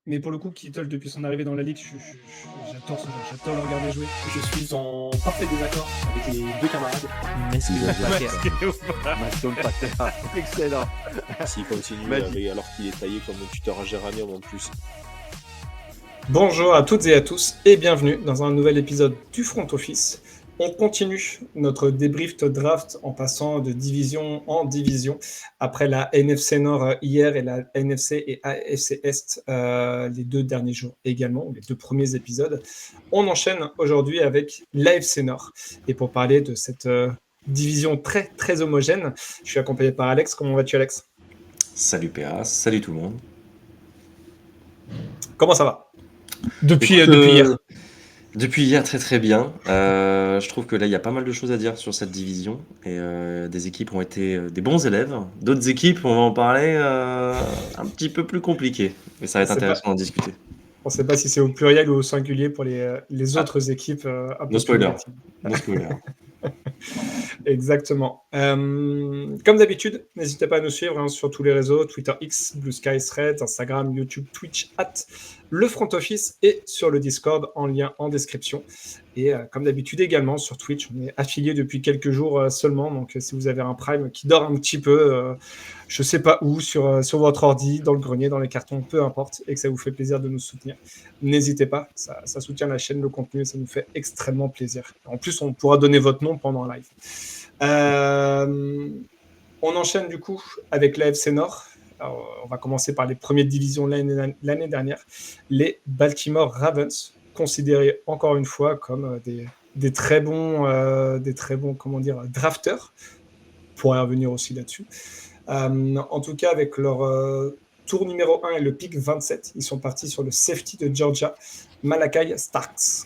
Mais pour le coup, Kittle, depuis son arrivée dans la ligue, j'adore ce joueur, j'adore le regarder jouer. Je suis en parfait désaccord avec les deux camarades. Masque Pater. Maston Pater, excellent. S'il continue alors qu'il est taillé comme un tuteur à géranium en plus. Bonjour à toutes et à tous et bienvenue dans un nouvel épisode du Front Office. On continue notre débrief de draft en passant de division en division après la NFC Nord hier et la NFC et AFC Est les deux derniers jours également, les deux premiers épisodes. On enchaîne aujourd'hui avec l'AFC Nord. Et pour parler de cette division très très homogène, je suis accompagné par Alex. Comment vas-tu, Alex ? Salut PA, salut tout le monde. Comment ça va ? Depuis hier. Depuis hier, très très bien. Je trouve que là, il y a pas mal de choses à dire sur cette division. Et des équipes ont été des bons élèves. D'autres équipes, on va en parler, un petit peu plus compliquées. Mais ça va être intéressant d'en discuter. On ne sait pas si c'est au pluriel ou au singulier pour les autres équipes. No spoiler. No spoiler. Exactement. Comme d'habitude, n'hésitez pas à nous suivre sur tous les réseaux, Twitter X, Blue Sky Threads, Instagram, YouTube, Twitch, le Front Office et sur le Discord en lien en description. Et comme d'habitude également sur Twitch, on est affilié depuis quelques jours seulement, donc si vous avez un Prime qui dort un petit peu, je sais pas où, sur votre ordi, dans le grenier, dans les cartons, peu importe, et que ça vous fait plaisir de nous soutenir, n'hésitez pas, ça soutient la chaîne, le contenu, ça nous fait extrêmement plaisir. En plus, on pourra donner votre nom pendant un live. On enchaîne du coup avec l'AFC Nord. Alors, on va commencer par les premières divisions l'année dernière. Les Baltimore Ravens, considérés encore une fois comme des très bons drafteurs. On pourrait revenir aussi là-dessus. En tout cas, avec leur tour numéro 1 et le pick 27, ils sont partis sur le safety de Georgia, Malachi Starks.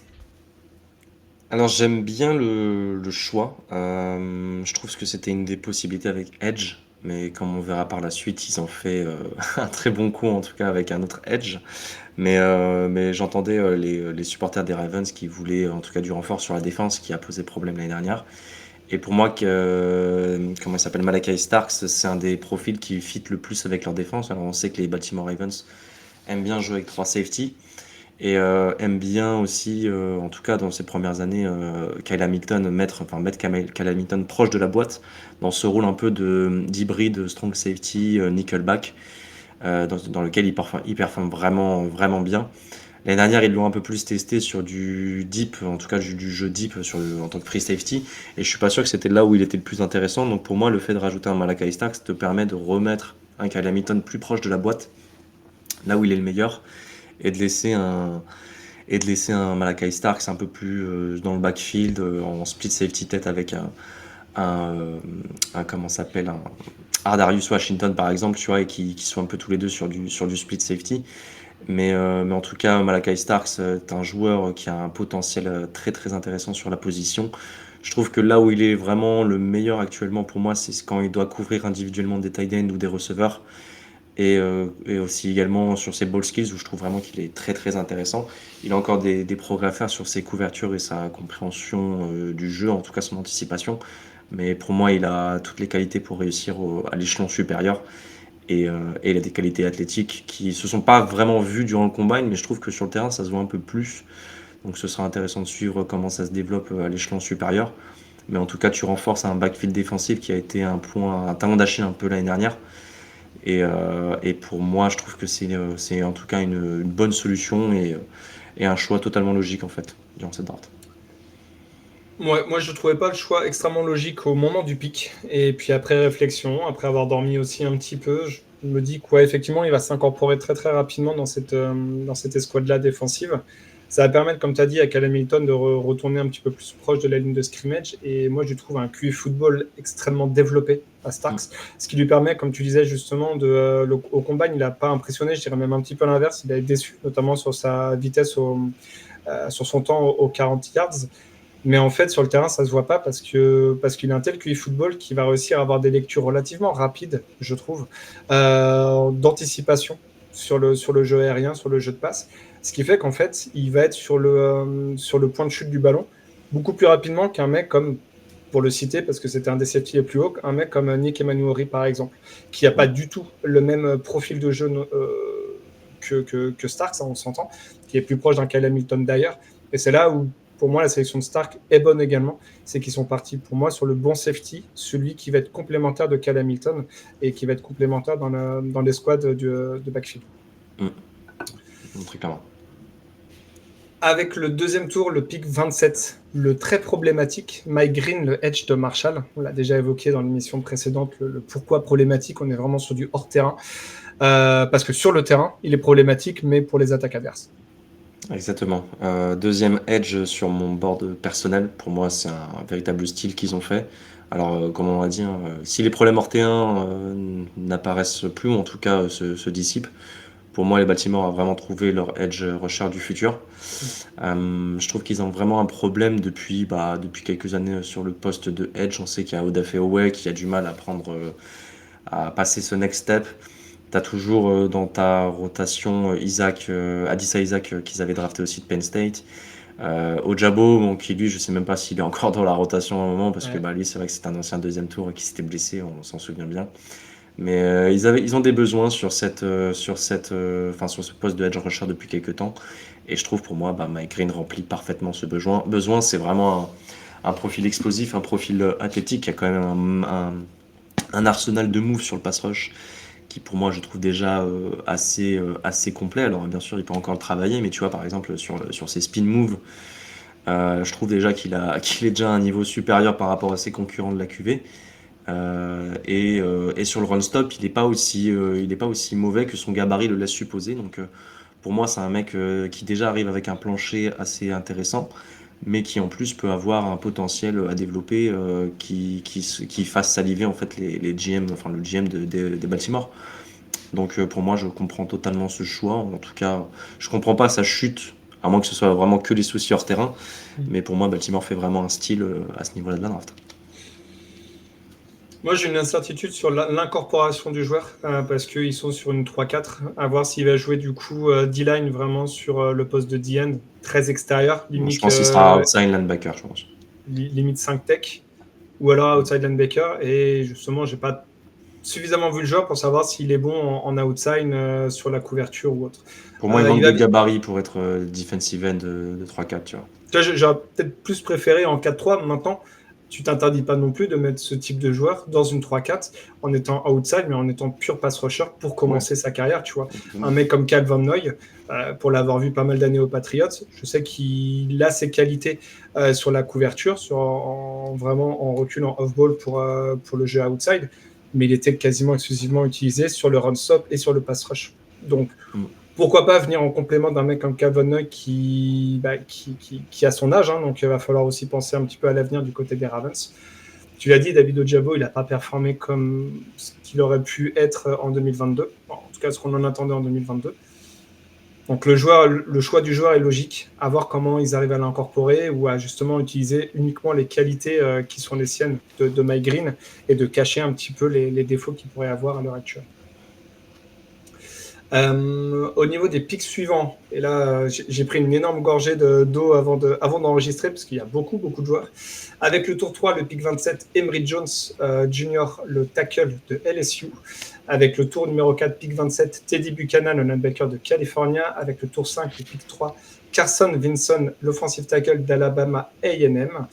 Alors j'aime bien le choix. Je trouve que c'était une des possibilités avec Edge, mais comme on verra par la suite, ils ont fait un très bon coup, en tout cas avec un autre Edge. Mais j'entendais les supporters des Ravens qui voulaient en tout cas du renfort sur la défense, qui a posé problème l'année dernière. Et pour moi, comment il s'appelle, Malachi Starks, c'est un des profils qui fit le plus avec leur défense. Alors on sait que les Baltimore Ravens aiment bien jouer avec 3 safety. Et aime bien aussi, en tout cas dans ses premières années, Kyle Hamilton, mettre Kyle Hamilton proche de la boîte, dans ce rôle un peu d'hybride strong safety, nickelback, dans lequel il performe vraiment, vraiment bien. L'année dernière, ils l'ont un peu plus testé sur du deep, en tout cas du jeu deep en tant que free safety, et je suis pas sûr que c'était là où il était le plus intéressant. Donc pour moi, le fait de rajouter un Malachi Starks te permet de remettre un Kyle Hamilton plus proche de la boîte, là où il est le meilleur, et de laisser un Malachi Starks un peu plus dans le backfield, en split safety tête avec un Ardarius Washington par exemple, tu vois, et qui sont un peu tous les deux sur du split safety. Mais en tout cas, Malachi Starks est un joueur qui a un potentiel très très intéressant sur la position. Je trouve que là où il est vraiment le meilleur actuellement pour moi, c'est quand il doit couvrir individuellement des tight ends ou des receveurs. Et aussi également sur ses ball skills où je trouve vraiment qu'il est très très intéressant. Il a encore des progrès à faire sur ses couvertures et sa compréhension du jeu, en tout cas son anticipation. Mais pour moi, il a toutes les qualités pour réussir à l'échelon supérieur. Et il a des qualités athlétiques qui se sont pas vraiment vues durant le combine, mais je trouve que sur le terrain, ça se voit un peu plus. Donc ce sera intéressant de suivre comment ça se développe à l'échelon supérieur. Mais en tout cas, tu renforces un backfield défensif qui a été un talon d'Achille un peu l'année dernière. Et pour moi, je trouve que c'est en tout cas une bonne solution et un choix totalement logique en fait durant cette draft. Moi, je ne trouvais pas le choix extrêmement logique au moment du pic. Et puis après réflexion, après avoir dormi aussi un petit peu, je me dis que effectivement, il va s'incorporer très très rapidement dans cette escouade-là défensive. Ça va permettre, comme tu as dit, à Kyle Hamilton de retourner un petit peu plus proche de la ligne de scrimmage. Et moi, je trouve un QI football extrêmement développé à Starks, ce qui lui permet, comme tu disais justement, au combat, il n'a pas impressionné, je dirais même un petit peu l'inverse. Il a été déçu, notamment sur sa vitesse, sur son temps aux 40 yards. Mais en fait, sur le terrain, ça ne se voit pas parce qu'il a un tel QI football qui va réussir à avoir des lectures relativement rapides, je trouve, d'anticipation sur le jeu aérien, sur le jeu de passe. Ce qui fait qu'en fait, il va être sur le point de chute du ballon beaucoup plus rapidement qu'un mec comme, pour le citer, parce que c'était un des safety les plus hauts, un mec comme Nick Emmanuel, par exemple, qui n'a pas du tout le même profil de jeu que Stark, ça on s'entend, qui est plus proche d'un Kyle Hamilton d'ailleurs. Et c'est là où, pour moi, la sélection de Stark est bonne également. C'est qu'ils sont partis, pour moi, sur le bon safety, celui qui va être complémentaire de Kyle Hamilton et qui va être complémentaire dans les squads de backfield. Très clairement. Avec le deuxième tour, le pick 27, le très problématique Mike Green, le edge de Marshall. On l'a déjà évoqué dans l'émission précédente, le pourquoi problématique. On est vraiment sur du hors-terrain. Parce que sur le terrain, il est problématique, mais pour les attaques adverses. Exactement. Deuxième edge sur mon board personnel. Pour moi, c'est un véritable style qu'ils ont fait. Alors, comme on l'a dit, si les problèmes hors-terrain n'apparaissent plus, ou en tout cas se dissipent, pour moi, les Baltimore ont vraiment trouvé leur edge rusher du futur. Je trouve qu'ils ont vraiment un problème depuis quelques années sur le poste de edge. On sait qu'il y a Odafe Oweh qui a du mal à passer ce next step. Tu as toujours dans ta rotation Adissa Isaac qu'ils avaient drafté aussi de Penn State. Ojabo, qui lui, je sais même pas s'il est encore dans la rotation à un moment, parce que lui, c'est vrai que c'est un ancien deuxième tour qui s'était blessé, on s'en souvient bien. Mais ils ont des besoins sur ce poste de edge rusher depuis quelques temps. Et je trouve pour moi, Mike Green remplit parfaitement ce besoin. Besoin, c'est vraiment un profil explosif, un profil athlétique qui a quand même un arsenal de moves sur le pass rush qui pour moi je trouve déjà assez complet. Alors bien sûr il peut encore le travailler, mais tu vois par exemple sur ses spin moves, je trouve déjà qu'il est déjà à un niveau supérieur par rapport à ses concurrents de la QV. Et sur le run stop, il n'est pas aussi mauvais que son gabarit le laisse supposer. Donc pour moi, c'est un mec qui déjà arrive avec un plancher assez intéressant, mais qui en plus peut avoir un potentiel à développer qui fasse saliver en fait les GM, enfin le GM des Baltimore. Donc pour moi, je comprends totalement ce choix. En tout cas, je comprends pas sa chute, à moins que ce soit vraiment que les soucis hors terrain. Mais pour moi, Baltimore fait vraiment un style à ce niveau-là de la draft. Moi, j'ai une incertitude sur l'incorporation du joueur parce qu'ils sont sur une 3-4. À voir s'il va jouer du coup D-line vraiment sur le poste de D-end, très extérieur. Limite, je pense qu'il sera outside linebacker, je pense. Limite 5 tech ou alors outside linebacker. Et justement, j'ai pas suffisamment vu le joueur pour savoir s'il est bon en outside sur la couverture ou autre. Pour moi, il manque de gabarit pour être defensive end de 3-4, tu vois. J'aurais peut-être plus préféré en 4-3. Maintenant, tu t'interdis pas non plus de mettre ce type de joueur dans une 3-4 en étant outside, mais en étant pur pass rusher pour commencer sa carrière, tu vois. Un mec comme Cal Van Noy, pour l'avoir vu pas mal d'années aux Patriots, je sais qu'il a ses qualités sur la couverture, vraiment en recul, en off-ball pour le jeu outside, mais il était quasiment exclusivement utilisé sur le run stop et sur le pass rush. Donc, pourquoi pas venir en complément d'un mec comme Calvin Noy qui a son âge, donc il va falloir aussi penser un petit peu à l'avenir du côté des Ravens. Tu l'as dit, David Ojabo, il n'a pas performé comme ce qu'il aurait pu être en 2022, en tout cas ce qu'on en attendait en 2022. Donc le choix du joueur est logique, à voir comment ils arrivent à l'incorporer ou à justement utiliser uniquement les qualités qui sont les siennes de Mike Green et de cacher un petit peu les défauts qu'il pourrait avoir à l'heure actuelle. Au niveau des picks suivants, et là j'ai pris une énorme gorgée d'eau avant d'enregistrer parce qu'il y a beaucoup de joueurs. Avec le tour 3, le pick 27, Emory Jones Jr., le tackle de LSU. Avec le tour numéro 4, pick 27, Teddy Buchanan, le linebacker de California. Avec le tour 5, le pick 3, Carson Vinson, l'offensive tackle d'Alabama A&M.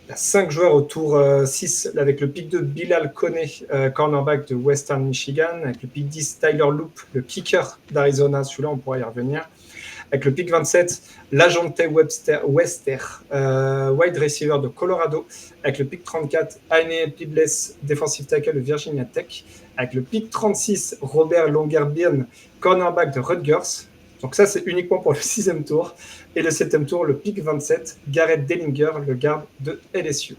Il y a 5 joueurs au tour 6 avec le pick 2, Bilal Kone, cornerback de Western Michigan. Avec le pick 10, Tyler Loop, le kicker d'Arizona. Celui-là, on pourra y revenir. Avec le pick 27, Lajonte Wester, wide receiver de Colorado. Avec le pick 34, Aine Peebles, defensive tackle de Virginia Tech. Avec le pick 36, Robert Longerbein, cornerback de Rutgers. Donc ça, c'est uniquement pour le 6e tour. Et le 7e tour, le pick 27, Garrett Dellinger, le garde de LSU.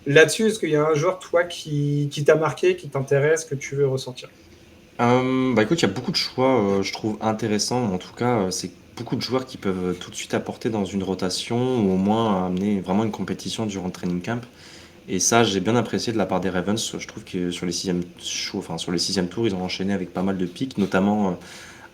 Là-dessus, est-ce qu'il y a un joueur, toi, qui t'a marqué, qui t'intéresse, que tu veux ressortir ? Écoute, il y a beaucoup de choix, je trouve intéressants. En tout cas, c'est beaucoup de joueurs qui peuvent tout de suite apporter dans une rotation ou au moins amener vraiment une compétition durant le training camp. Et ça, j'ai bien apprécié de la part des Ravens. Je trouve que sur les 6e tours, ils ont enchaîné avec pas mal de picks, notamment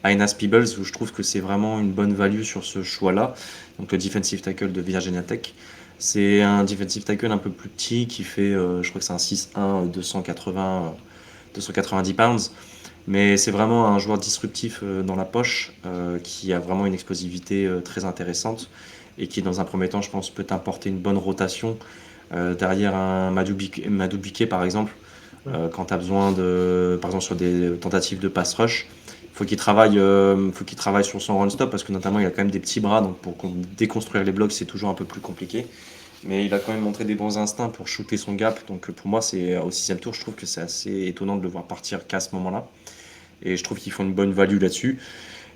Ainas Peebles, où je trouve que c'est vraiment une bonne value sur ce choix-là. Donc le defensive tackle de Virginia Tech. C'est un defensive tackle un peu plus petit qui fait, je crois que c'est un 6'1", 290 pounds. Mais c'est vraiment un joueur disruptif dans la poche qui a vraiment une explosivité très intéressante et qui, dans un premier temps, je pense, peut t'apporter une bonne rotation derrière un Madubuike, par exemple. Quand tu as besoin de, par exemple, sur des tentatives de pass rush, faut qu'il travaille sur son run stop parce que notamment il a quand même des petits bras, donc pour déconstruire les blocs, c'est toujours un peu plus compliqué. Mais il a quand même montré des bons instincts pour shooter son gap. Donc pour moi, c'est au 6e tour, je trouve que c'est assez étonnant de le voir partir qu'à ce moment-là. Et je trouve qu'ils font une bonne value là-dessus.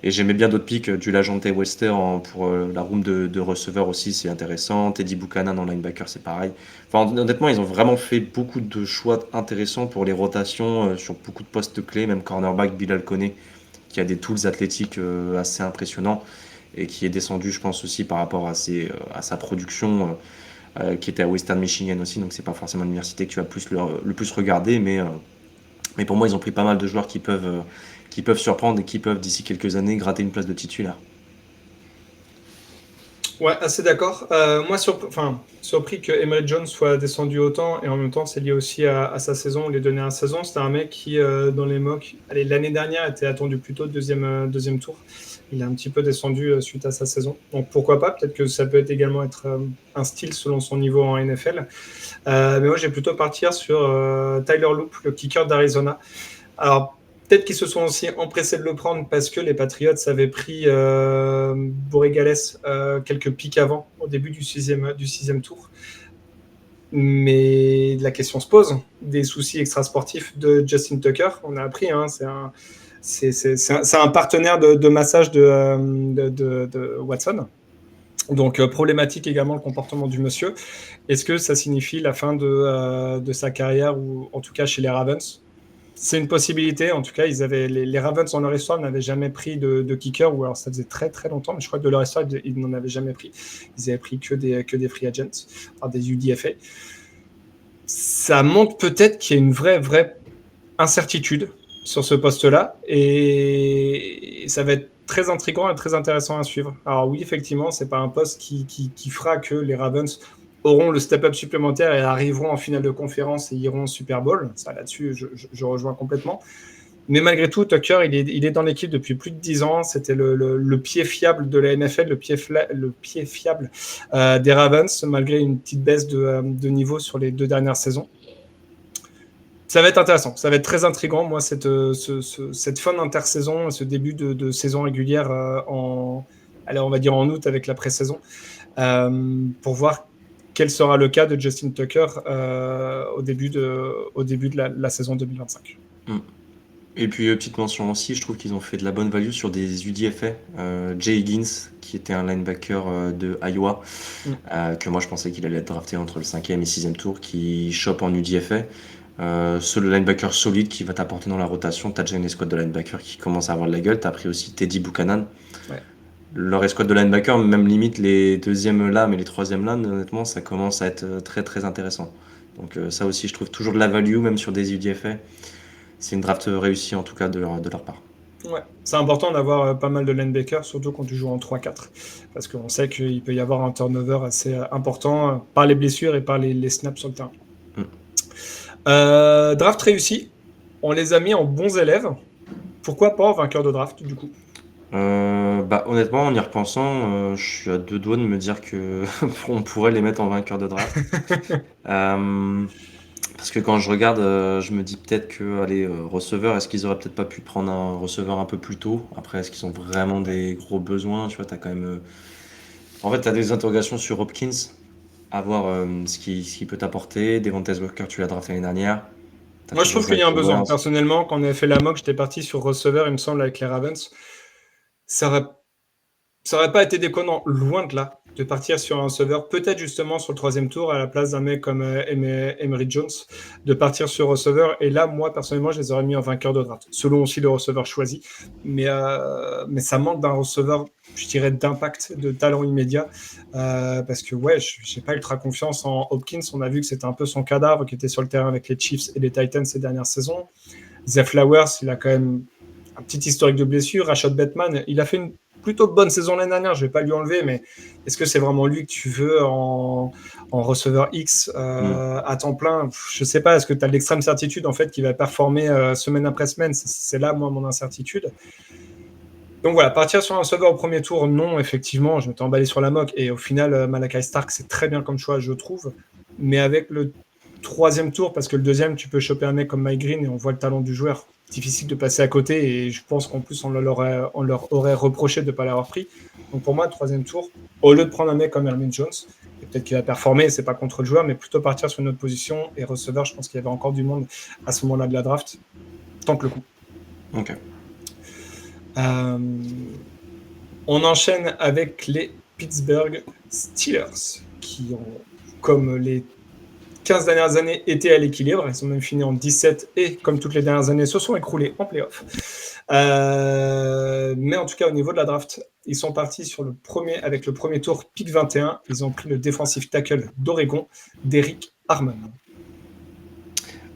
Et j'aimais bien d'autres picks, du Lajante Wester pour la room de receveur aussi, c'est intéressant. Teddy Buchanan en linebacker, c'est pareil. Enfin, honnêtement, ils ont vraiment fait beaucoup de choix intéressants pour les rotations sur beaucoup de postes clés, même cornerback Bilal Koné, qui a des tools athlétiques assez impressionnants et qui est descendu, je pense, aussi par rapport à sa production, qui était à Western Michigan aussi. Donc, c'est pas forcément l'université que tu vas le plus regarder, mais pour moi, ils ont pris pas mal de joueurs qui peuvent surprendre et qui peuvent, d'ici quelques années, gratter une place de titulaire. Ouais, assez d'accord. Moi, surpris que Emory Jones soit descendu autant, et en même temps, c'est lié aussi à sa saison, les dernières saisons. C'était un mec qui, dans les mocks, l'année dernière, était attendu plutôt deuxième tour. Il est un petit peu descendu suite à sa saison. Donc pourquoi pas, peut-être que ça peut également être un style selon son niveau en NFL. Mais moi, j'ai plutôt partir sur Tyler Loop, le kicker d'Arizona. Alors, peut-être qu'ils se sont aussi empressés de le prendre parce que les Patriots avaient pris Borregales quelques pics avant, au début du sixième tour. Mais la question se pose, des soucis extrasportifs de Justin Tucker. On a appris, c'est un partenaire de massage de Watson. Donc problématique également le comportement du monsieur. Est-ce que ça signifie la fin de sa carrière, ou en tout cas chez les Ravens? C'est une possibilité. En tout cas, les Ravens en leur histoire n'avaient jamais pris de kicker, ou alors ça faisait très très longtemps, mais je crois que de leur histoire, ils n'en avaient jamais pris. Ils avaient pris que des free agents, enfin des UDFA. Ça montre peut-être qu'il y a une vraie incertitude sur ce poste-là, et ça va être très intriguant et très intéressant à suivre. Alors oui, effectivement, c'est pas un poste qui fera que les Ravens auront le step-up supplémentaire et arriveront en finale de conférence et iront au Super Bowl. Ça, là-dessus, je rejoins complètement. Mais malgré tout, Tucker, il est dans l'équipe depuis plus de 10 ans. C'était le pied fiable de la NFL, le pied fiable des Ravens, malgré une petite baisse de niveau sur les 2 dernières saisons. Ça va être intéressant, ça va être très intriguant. Moi, cette fin d'intersaison, ce début de saison régulière on va dire en août avec la pré-saison, pour voir quel sera le cas de Justin Tucker au début de la saison 2025. Et puis, petite mention aussi, je trouve qu'ils ont fait de la bonne value sur des UDFA. Jay Higgins, qui était un linebacker de Iowa, que moi je pensais qu'il allait être drafté entre le 5e et 6e tour, qui chope en UDFA. Ce linebacker solide qui va t'apporter dans la rotation. Tu as déjà une escouade de linebacker qui commence à avoir de la gueule. Tu as pris aussi Teddy Buchanan. Ouais. Leur escouade de linebacker, même limite les 2e lames et les 3e lames, honnêtement, ça commence à être très très intéressant. Donc ça aussi, je trouve toujours de la value, même sur des UDFA. C'est une draft réussie en tout cas de leur part. Ouais, c'est important d'avoir pas mal de linebackers, surtout quand tu joues en 3-4, parce qu'on sait qu'il peut y avoir un turnover assez important par les blessures et par les snaps sur le terrain. Draft réussi, on les a mis en bons élèves. Pourquoi pas en vainqueur de draft du coup? Honnêtement, en y repensant, je suis à 2 doigts de me dire que on pourrait les mettre en vainqueur de draft. Parce que quand je regarde, je me dis peut-être que receveurs, est-ce qu'ils auraient peut-être pas pu prendre un receveur un peu plus tôt? Après, est-ce qu'ils ont vraiment des gros besoins? Tu vois, t'as quand même. En fait, t'as des interrogations sur Hopkins, à voir ce qu'il peut t'apporter. Devontae Walker, tu l'as drafté l'année dernière. Moi, je trouve qu'il y a un besoin. Personnellement, quand on avait fait la mock, j'étais parti sur receveur, il me semble, avec les Ravens. Ça aurait pas été déconnant, loin de là, de partir sur un receveur, peut-être justement sur le 3e tour, à la place d'un mec comme Emory Jones, de partir sur receveur. Et là, moi, personnellement, je les aurais mis en vainqueur de draft, selon aussi le receveur choisi. Mais ça manque d'un receveur, je dirais, d'impact, de talent immédiat. Parce que, ouais, je n'ai pas ultra confiance en Hopkins. On a vu que c'était un peu son cadavre qui était sur le terrain avec les Chiefs et les Titans ces dernières saisons. Zay Flowers, il a quand même un petit historique de blessure. Rashad Bateman, il a fait une plutôt bonne saison l'année dernière, je ne vais pas lui enlever, mais est-ce que c'est vraiment lui que tu veux en receveur X à temps plein? Je ne sais pas, est-ce que tu as l'extrême certitude en fait qu'il va performer semaine après semaine? C'est là, moi, mon incertitude. Donc voilà, partir sur un receveur au premier tour, non, effectivement, je m'étais emballé sur la mock, et au final, Malachi Stark, c'est très bien comme choix, je trouve. Mais avec le troisième tour, parce que le deuxième, tu peux choper un mec comme Mike Green et on voit le talent du joueur. Difficile de passer à côté, et je pense qu'en plus, on leur aurait reproché de ne pas l'avoir pris. Donc pour moi, le troisième tour, au lieu de prendre un mec comme Herman Jones, et peut-être qu'il va performer, c'est pas contre le joueur, mais plutôt partir sur une autre position, et receveur, je pense qu'il y avait encore du monde à ce moment-là de la draft. Tente le coup. Ok. On enchaîne avec les Pittsburgh Steelers, qui ont, comme les 15 dernières années, été à l'équilibre. Ils sont même finis en 17 et, comme toutes les dernières années, se sont écroulés en playoff. Mais en tout cas, au niveau de la draft, ils sont partis avec le premier tour, pick 21. Ils ont pris le defensive tackle d'Oregon, Derrick Harmon.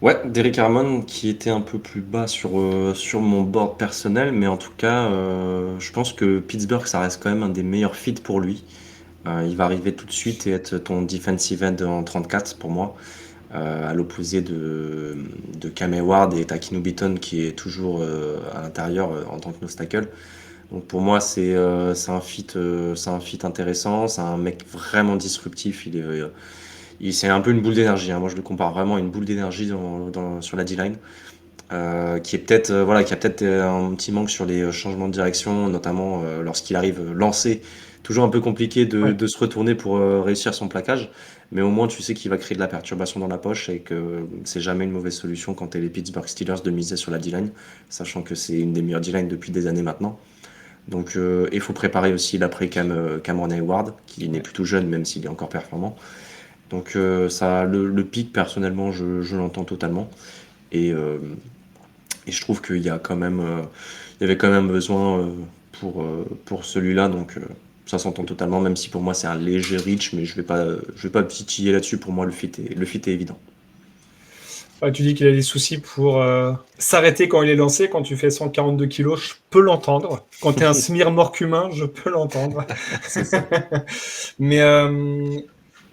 Ouais, Derrick Harmon qui était un peu plus bas sur mon board personnel, mais en tout cas, je pense que Pittsburgh, ça reste quand même un des meilleurs fits pour lui. Il va arriver tout de suite et être ton defensive end en 34 pour moi, à l'opposé de Cam Hayward et Takinu Beaton qui est toujours à l'intérieur en tant que nose tackle. Donc pour moi, c'est un fit intéressant, c'est un mec vraiment disruptif. C'est un peu une boule d'énergie, hein. Moi, je le compare vraiment à une boule d'énergie sur la D-line, qui a peut-être un petit manque sur les changements de direction, notamment lorsqu'il arrive lancé. Toujours un peu compliqué de se retourner pour réussir son plaquage, mais au moins tu sais qu'il va créer de la perturbation dans la poche et que c'est jamais une mauvaise solution quand tu es les Pittsburgh Steelers de miser sur la D-line, sachant que c'est une des meilleures D-line depuis des années maintenant. Donc il faut préparer aussi l'après Cameron Hayward, qui n'est plus tout jeune même s'il est encore performant. Donc le pic, personnellement, je l'entends totalement. Et je trouve qu'il y avait quand même besoin pour celui-là. Donc ça s'entend totalement, même si pour moi c'est un léger reach, mais je vais pas titiller là-dessus. Pour moi, le fit est évident. Ouais, tu dis qu'il a des soucis pour s'arrêter quand il est lancé. Quand tu fais 142 kilos, je peux l'entendre. Quand tu es un smear mort qu'humain, je peux l'entendre. C'est ça. Mais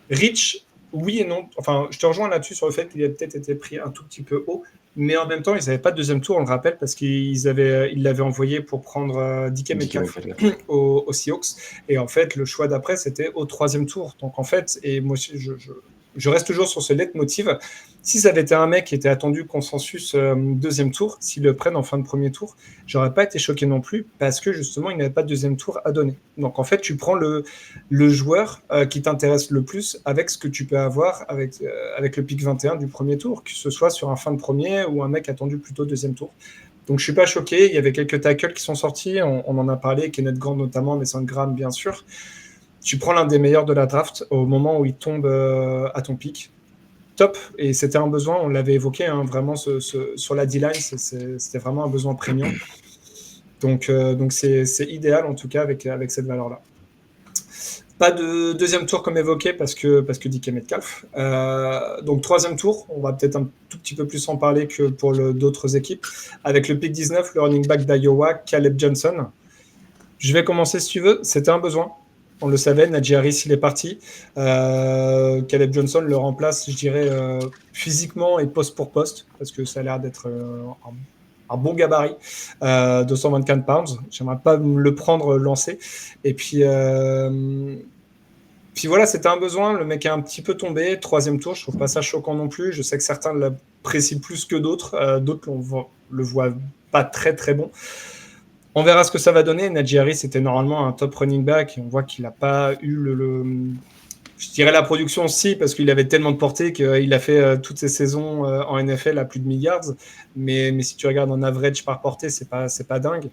Rich, oui et non. Enfin, je te rejoins là-dessus sur le fait qu'il a peut-être été pris un tout petit peu haut. Mais en même temps, ils n'avaient pas de deuxième tour, on le rappelle, parce qu'ils l'avaient envoyé pour prendre DK Metcalf aux Seahawks. Et en fait, le choix d'après, c'était au troisième tour. Donc en fait, et moi aussi, je reste toujours sur ce leitmotiv. Si ça avait été un mec qui était attendu consensus deuxième tour, s'ils le prennent en fin de premier tour, j'aurais pas été choqué non plus, parce que justement, il n'avait pas de deuxième tour à donner. Donc en fait, tu prends le joueur qui t'intéresse le plus avec ce que tu peux avoir avec le pick 21 du premier tour, que ce soit sur un fin de premier ou un mec attendu plutôt deuxième tour. Donc je suis pas choqué. Il y avait quelques tackles qui sont sortis, on en a parlé, Kenneth Grant notamment, Mason Graham bien sûr. Tu prends l'un des meilleurs de la draft au moment où il tombe à ton pic. Top, et c'était un besoin, on l'avait évoqué, hein, vraiment sur la D-line, c'était vraiment un besoin prégnant. Donc c'est idéal en tout cas avec cette valeur-là. Pas de deuxième tour comme évoqué parce que DK Metcalf. Donc troisième tour, on va peut-être un tout petit peu plus en parler que pour d'autres équipes. Avec le pick 19, le running back d'Iowa, Caleb Johnson. Je vais commencer si tu veux, c'était un besoin. On le savait, Najee Harris, il est parti. Caleb Johnson le remplace, je dirais, physiquement et poste pour poste, parce que ça a l'air d'être un bon gabarit, 224 pounds. J'aimerais pas le prendre lancé. Et puis voilà, c'était un besoin. Le mec est un petit peu tombé. Troisième tour, je trouve pas ça choquant non plus. Je sais que certains l'apprécient plus que d'autres. D'autres le voient pas très très bon. On verra ce que ça va donner. Najee Harris était normalement un top running back. Et on voit qu'il n'a pas eu je dirais la production aussi, parce qu'il avait tellement de portée qu'il a fait toutes ses saisons en NFL à plus de milliards. Mais si tu regardes en average par portée, c'est pas dingue.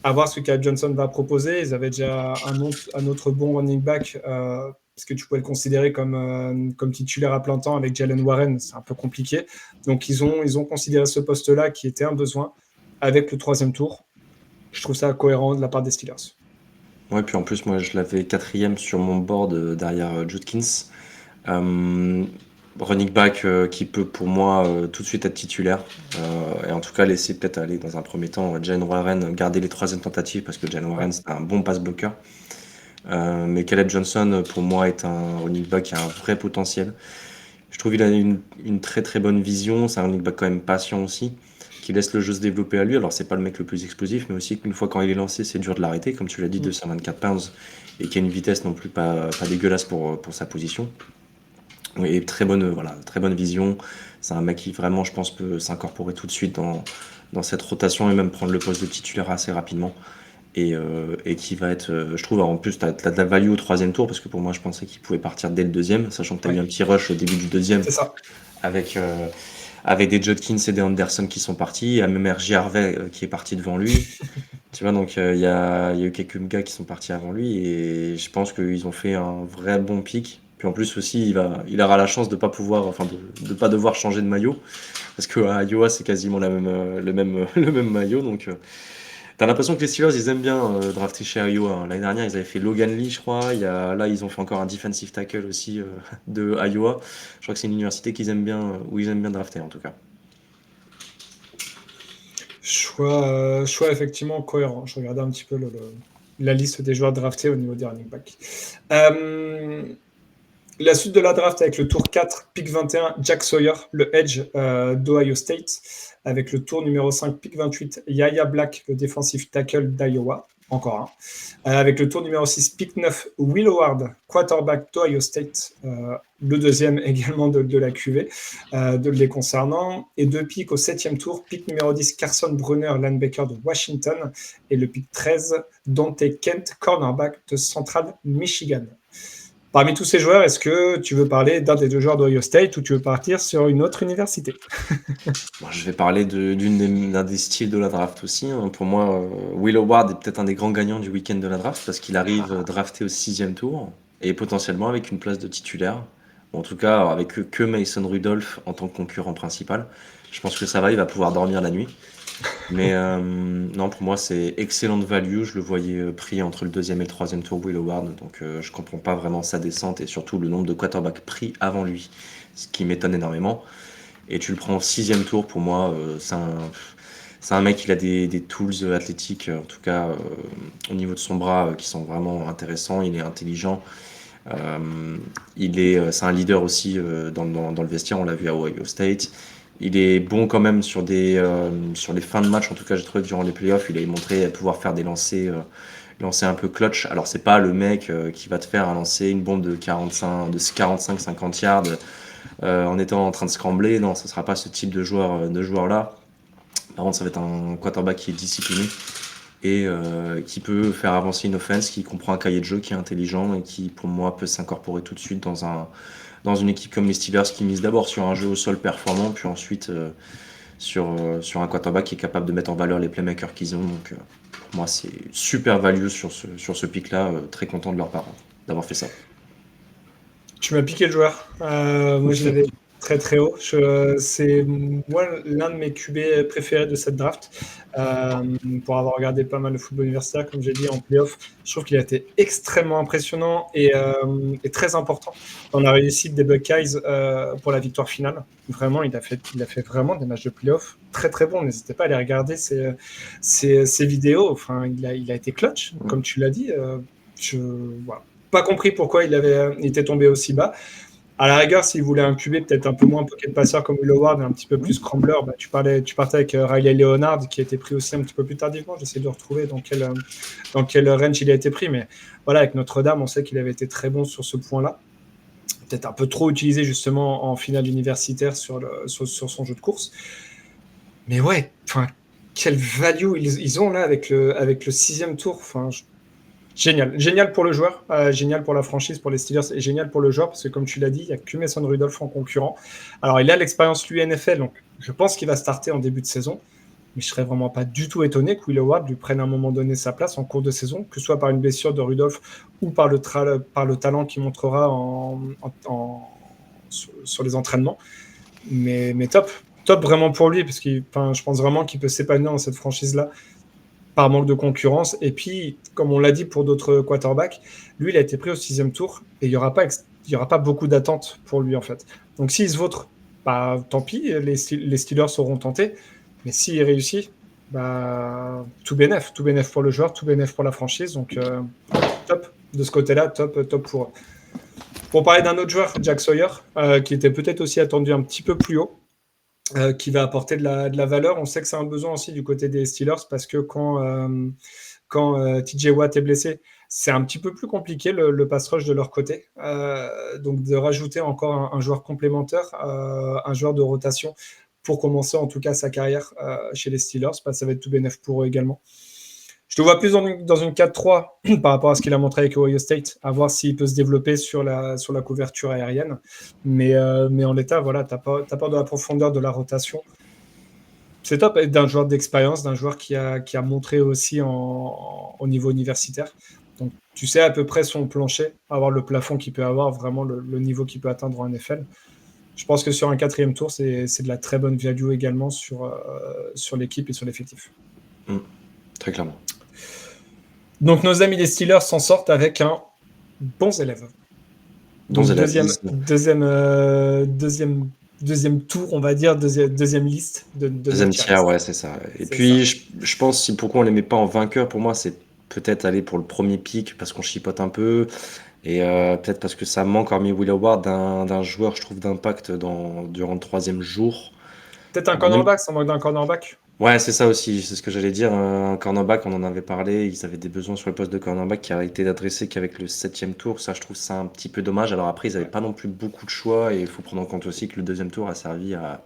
À voir ce que Caleb Johnson va proposer. Ils avaient déjà un autre bon running back, parce que tu pouvais le considérer comme titulaire à plein temps avec Jalen Warren. C'est un peu compliqué. Donc ils ont considéré ce poste-là qui était un besoin avec le troisième tour. Je trouve ça cohérent de la part des Steelers. Ouais, puis en plus, moi, je l'avais 4e sur mon board derrière Judkins. running back qui peut pour moi tout de suite être titulaire. Et en tout cas laisser peut-être aller dans un premier temps Jalen Warren garder les troisièmes tentatives parce que Jalen Warren c'est un bon pass bloqueur. Mais Caleb Johnson pour moi est un running back qui a un vrai potentiel. Je trouve qu'il a une très très bonne vision. C'est un running back quand même patient aussi, qui laisse le jeu se développer à lui. Alors c'est pas le mec le plus explosif, mais aussi qu'une fois quand il est lancé, c'est dur de l'arrêter, comme tu l'as dit, 224 pounds, et qui a une vitesse non plus pas dégueulasse pour sa position. Et très bonne, voilà, très bonne vision. C'est un mec qui vraiment, je pense, peut s'incorporer tout de suite dans cette rotation et même prendre le poste de titulaire assez rapidement. Et qui va être, je trouve, en plus, tu as de la value au troisième tour, parce que pour moi, je pensais qu'il pouvait partir dès le deuxième, sachant que tu as eu un petit rush au début du deuxième, C'est ça. avec, avec des Judkins et des Anderson qui sont partis, il y a même R.J. Harvey qui est parti devant lui. Tu vois, donc il y a eu quelques gars qui sont partis avant lui, et je pense qu'ils ont fait un vrai bon pick. Puis en plus aussi, il aura la chance de pas pouvoir, enfin de pas devoir changer de maillot, parce qu'à Iowa, c'est quasiment le même maillot, donc t'as l'impression que les Steelers, ils aiment bien drafter chez Iowa, hein. L'année dernière, ils avaient fait Logan Lee, je crois. Là, ils ont fait encore un defensive tackle aussi de Iowa. Je crois que c'est une université qu'ils aiment bien, où ils aiment bien drafter en tout cas. Choix effectivement cohérent. Je regardais un petit peu la liste des joueurs draftés au niveau des running backs. La suite de la draft avec le tour 4, pick 21, Jack Sawyer, le edge d'Ohio State. Avec le tour numéro 5, pick 28, Yahya Black, le defensive tackle d'Iowa. Encore un. Avec le tour numéro 6, pick 9, Will Howard, quarterback d'Ohio State. Le deuxième également de la QV, les concernant. Et 2 picks au 7e tour, pick numéro 10, Carson Brunner, linebacker de Washington. Et le pick 13, Dante Kent, cornerback de Central Michigan. Parmi tous ces joueurs, est-ce que tu veux parler d'un des 2 joueurs d'Ohio State ou tu veux partir sur une autre université? Je vais parler d'un des styles de la draft aussi, hein. Pour moi, Will Howard est peut-être un des grands gagnants du week-end de la draft parce qu'il arrive drafté au 6e tour et potentiellement avec une place de titulaire. En tout cas, avec que Mason Rudolph en tant que concurrent principal. Je pense que ça va, il va pouvoir dormir la nuit. Mais non, pour moi, c'est excellente value. Je le voyais pris entre le 2e et le 3e tour, Will Howard. Donc, je comprends pas vraiment sa descente et surtout le nombre de quarterbacks pris avant lui, ce qui m'étonne énormément. Et tu le prends au 6e tour, pour moi, c'est un mec qui a des tools athlétiques, en tout cas au niveau de son bras, qui sont vraiment intéressants. Il est intelligent. C'est un leader aussi dans le vestiaire, on l'a vu à Ohio State. Il est bon quand même sur les fins de match, en tout cas j'ai trouvé durant les playoffs, il a montré pouvoir faire des lancers un peu clutch. Alors c'est pas le mec qui va te faire un lancer, une bombe de 45-50 yards en étant en train de scrambler. Non, ce sera pas ce type de joueur là. Par contre, ça va être un quarterback qui est discipliné et qui peut faire avancer une offense, qui comprend un cahier de jeu, qui est intelligent et qui, pour moi, peut s'incorporer tout de suite dans une équipe comme les Steelers qui mise d'abord sur un jeu au sol performant, puis ensuite sur un quarterback qui est capable de mettre en valeur les playmakers qu'ils ont. Donc, pour moi, c'est super value sur ce pick-là. Très content de leur part d'avoir fait ça. Tu m'as piqué le joueur. Moi, je l'avais très très haut. C'est moi l'un de mes QB préférés de cette draft. Pour avoir regardé pas mal de football universitaire, comme j'ai dit, en playoff, je trouve qu'il a été extrêmement impressionnant et très important dans la réussite des Buckeyes pour la victoire finale. Vraiment, il a fait vraiment des matchs de playoff très très bons. N'hésitez pas à aller regarder ces vidéos. Enfin, il a été clutch, comme tu l'as dit. Voilà. Pas compris pourquoi il était tombé aussi bas. À la rigueur, s'il voulait un QB peut-être un peu moins pocket passeur comme Will Howard, un petit peu plus scrambler, tu partais avec Riley Leonard qui a été pris aussi un petit peu plus tardivement. J'essaie de retrouver dans quel range il a été pris, mais voilà, avec Notre-Dame, on sait qu'il avait été très bon sur ce point-là. Peut-être un peu trop utilisé justement en finale universitaire sur son jeu de course. Mais ouais, quelle value ils ont là avec le 6e tour. Génial pour le joueur, génial pour la franchise, pour les Steelers, et génial pour le joueur, parce que comme tu l'as dit, il n'y a que Mason Rudolph en concurrent. Alors, il a l'expérience, lui, NFL, donc je pense qu'il va starter en début de saison, mais je ne serais vraiment pas du tout étonné que Will Howard lui prenne à un moment donné sa place en cours de saison, que ce soit par une blessure de Rudolph ou par le talent qu'il montrera sur les entraînements. Mais top vraiment pour lui, parce que je pense vraiment qu'il peut s'épanouir dans cette franchise-là, par manque de concurrence. Et puis, comme on l'a dit pour d'autres quarterbacks, lui, il a été pris au 6e tour et il n'y aura pas il n'y aura pas beaucoup d'attentes pour lui, en fait. Donc, s'il se vautre, bah, tant pis, les Steelers seront tentés. Mais s'il réussit, bah, tout bénef pour le joueur, tout bénef pour la franchise. Donc, top. De ce côté-là, top pour eux. Pour parler d'un autre joueur, Jack Sawyer, qui était peut-être aussi attendu un petit peu plus haut, qui va apporter de la valeur. On sait que c'est un besoin aussi du côté des Steelers parce que quand TJ Watt est blessé, c'est un petit peu plus compliqué le pass rush de leur côté. Donc de rajouter encore un joueur complémentaire, un joueur de rotation pour commencer en tout cas sa carrière chez les Steelers, bah, ça va être tout bénef pour eux également. Je te vois plus dans une 4-3 par rapport à ce qu'il a montré avec Ohio State, à voir s'il peut se développer sur la couverture aérienne. Mais en l'état, voilà, tu as peur de la profondeur de la rotation. C'est top d'un joueur d'expérience, d'un joueur qui a montré aussi au niveau universitaire. Donc, tu sais à peu près son plancher, avoir le plafond qu'il peut avoir, vraiment le niveau qu'il peut atteindre en NFL. Je pense que sur un 4e tour, c'est de la très bonne value également sur l'équipe et sur l'effectif. Très clairement. Donc, nos amis des Steelers s'en sortent avec un bons élèves. Deuxième tour, on va dire, deuxième liste. Deuxième tiers, ouais, c'est ça. Et puis, je pense, pourquoi on les met pas en vainqueur, pour moi, c'est peut-être aller pour le premier pick, parce qu'on chipote un peu, et peut-être parce que ça manque, hormis Will Howard, d'un joueur, je trouve, d'impact durant le 3e jour. Peut-être un cornerback, ça manque d'un cornerback. Ouais, c'est ça aussi, c'est ce que j'allais dire. Un cornerback, on en avait parlé, ils avaient des besoins sur le poste de cornerback qui a été adressé qu'avec le 7e tour. Ça, je trouve ça un petit peu dommage. Alors après, ils n'avaient pas non plus beaucoup de choix et il faut prendre en compte aussi que le 2e tour a servi à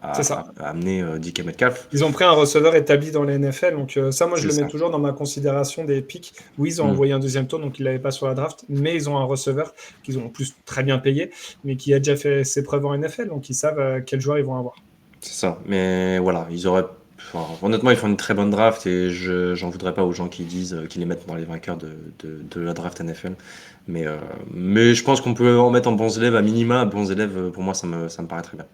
amener DK Metcalf. Ils ont pris un receveur établi dans les NFL, donc ça, moi, je le mets toujours dans ma considération des picks. Oui, ils ont envoyé un 2e tour, donc ils ne l'avaient pas sur la draft, mais ils ont un receveur qu'ils ont en plus très bien payé, mais qui a déjà fait ses preuves en NFL, donc ils savent quel joueur ils vont avoir. C'est ça, mais voilà, honnêtement, ils font une très bonne draft et j'en voudrais pas aux gens qui disent qu'ils les mettent dans les vainqueurs de la draft NFL. Mais je pense qu'on peut en mettre en bons élèves à minima. Bons élèves, pour moi, ça me paraît très bien.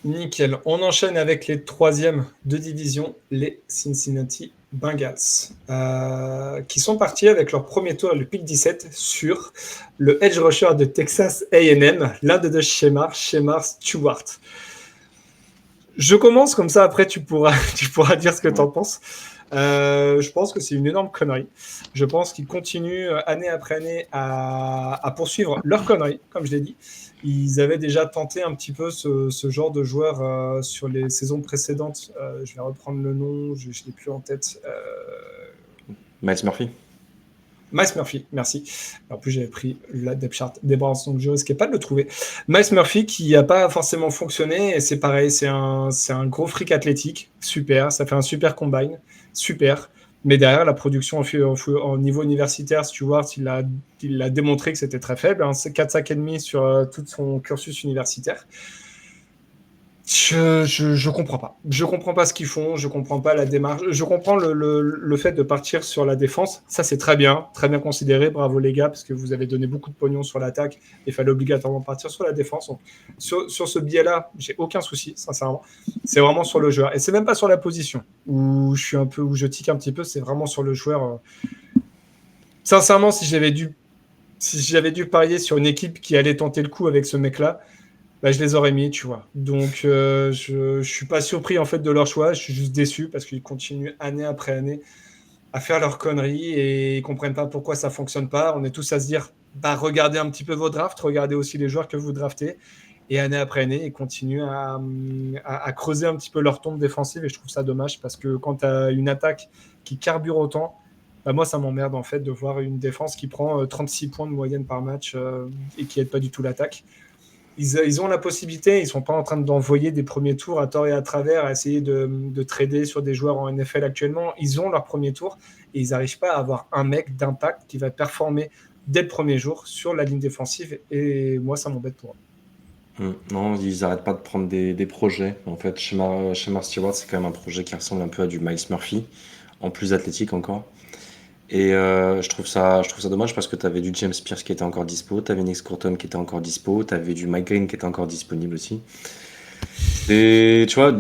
Nickel. On enchaîne avec les 3e de division, les Cincinnati Bengals, qui sont partis avec leur premier tour, le pick 17, sur le edge rusher de Texas A&M, l'un de deux Shemar Stewart. Je commence comme ça, après tu pourras dire ce que tu en penses. Je pense que c'est une énorme connerie. Je pense qu'ils continuent année après année à poursuivre leur connerie, comme je l'ai dit. Ils avaient déjà tenté un petit peu ce genre de joueur sur les saisons précédentes. Je vais reprendre le nom, je ne l'ai plus en tête. Myles Murphy. Myles Murphy, merci. En plus, j'avais pris la depth chart des Browns, donc je risquais pas de le trouver. Myles Murphy qui n'a pas forcément fonctionné, et c'est pareil, c'est un gros freak athlétique, super, ça fait un super combine, super. Mais derrière, la production au niveau universitaire, Stewart, il a démontré que c'était très faible, hein, c'est 4 sacs et demi sur tout son cursus universitaire. Je comprends pas. Je comprends pas ce qu'ils font. Je comprends pas la démarche. Je comprends le fait de partir sur la défense. Ça, c'est très bien considéré. Bravo les gars, parce que vous avez donné beaucoup de pognon sur l'attaque et il fallait obligatoirement partir sur la défense. Donc, sur ce biais-là, j'ai aucun souci, sincèrement. C'est vraiment sur le joueur et c'est même pas sur la position où je tique un petit peu. C'est vraiment sur le joueur. Sincèrement, si j'avais dû parier sur une équipe qui allait tenter le coup avec ce mec-là, bah, je les aurais mis, tu vois. Donc, je suis pas surpris en fait de leur choix. Je suis juste déçu parce qu'ils continuent année après année à faire leurs conneries et ils comprennent pas pourquoi ça fonctionne pas. On est tous à se dire, bah, regardez un petit peu vos drafts, regardez aussi les joueurs que vous draftez. Et année après année, ils continuent à creuser un petit peu leur tombe défensive et je trouve ça dommage parce que quand tu as une attaque qui carbure autant, bah, moi, ça m'emmerde en fait de voir une défense qui prend 36 points de moyenne par match et qui n'aide pas du tout l'attaque. Ils ont la possibilité, ils ne sont pas en train d'envoyer des premiers tours à tort et à travers, à essayer de trader sur des joueurs en NFL actuellement. Ils ont leur premier tour et ils n'arrivent pas à avoir un mec d'impact qui va performer dès le premier jour sur la ligne défensive. Et moi, ça m'embête pour eux. Non, ils n'arrêtent pas de prendre des projets. En fait, chez Shemar Stewart, c'est quand même un projet qui ressemble un peu à du Myles Murphy, en plus athlétique encore. Et je trouve ça dommage parce que tu avais du James Pierce qui était encore dispo, tu avais Nick Scotton qui était encore dispo, tu avais du Mike Green qui était encore disponible aussi. Et tu vois,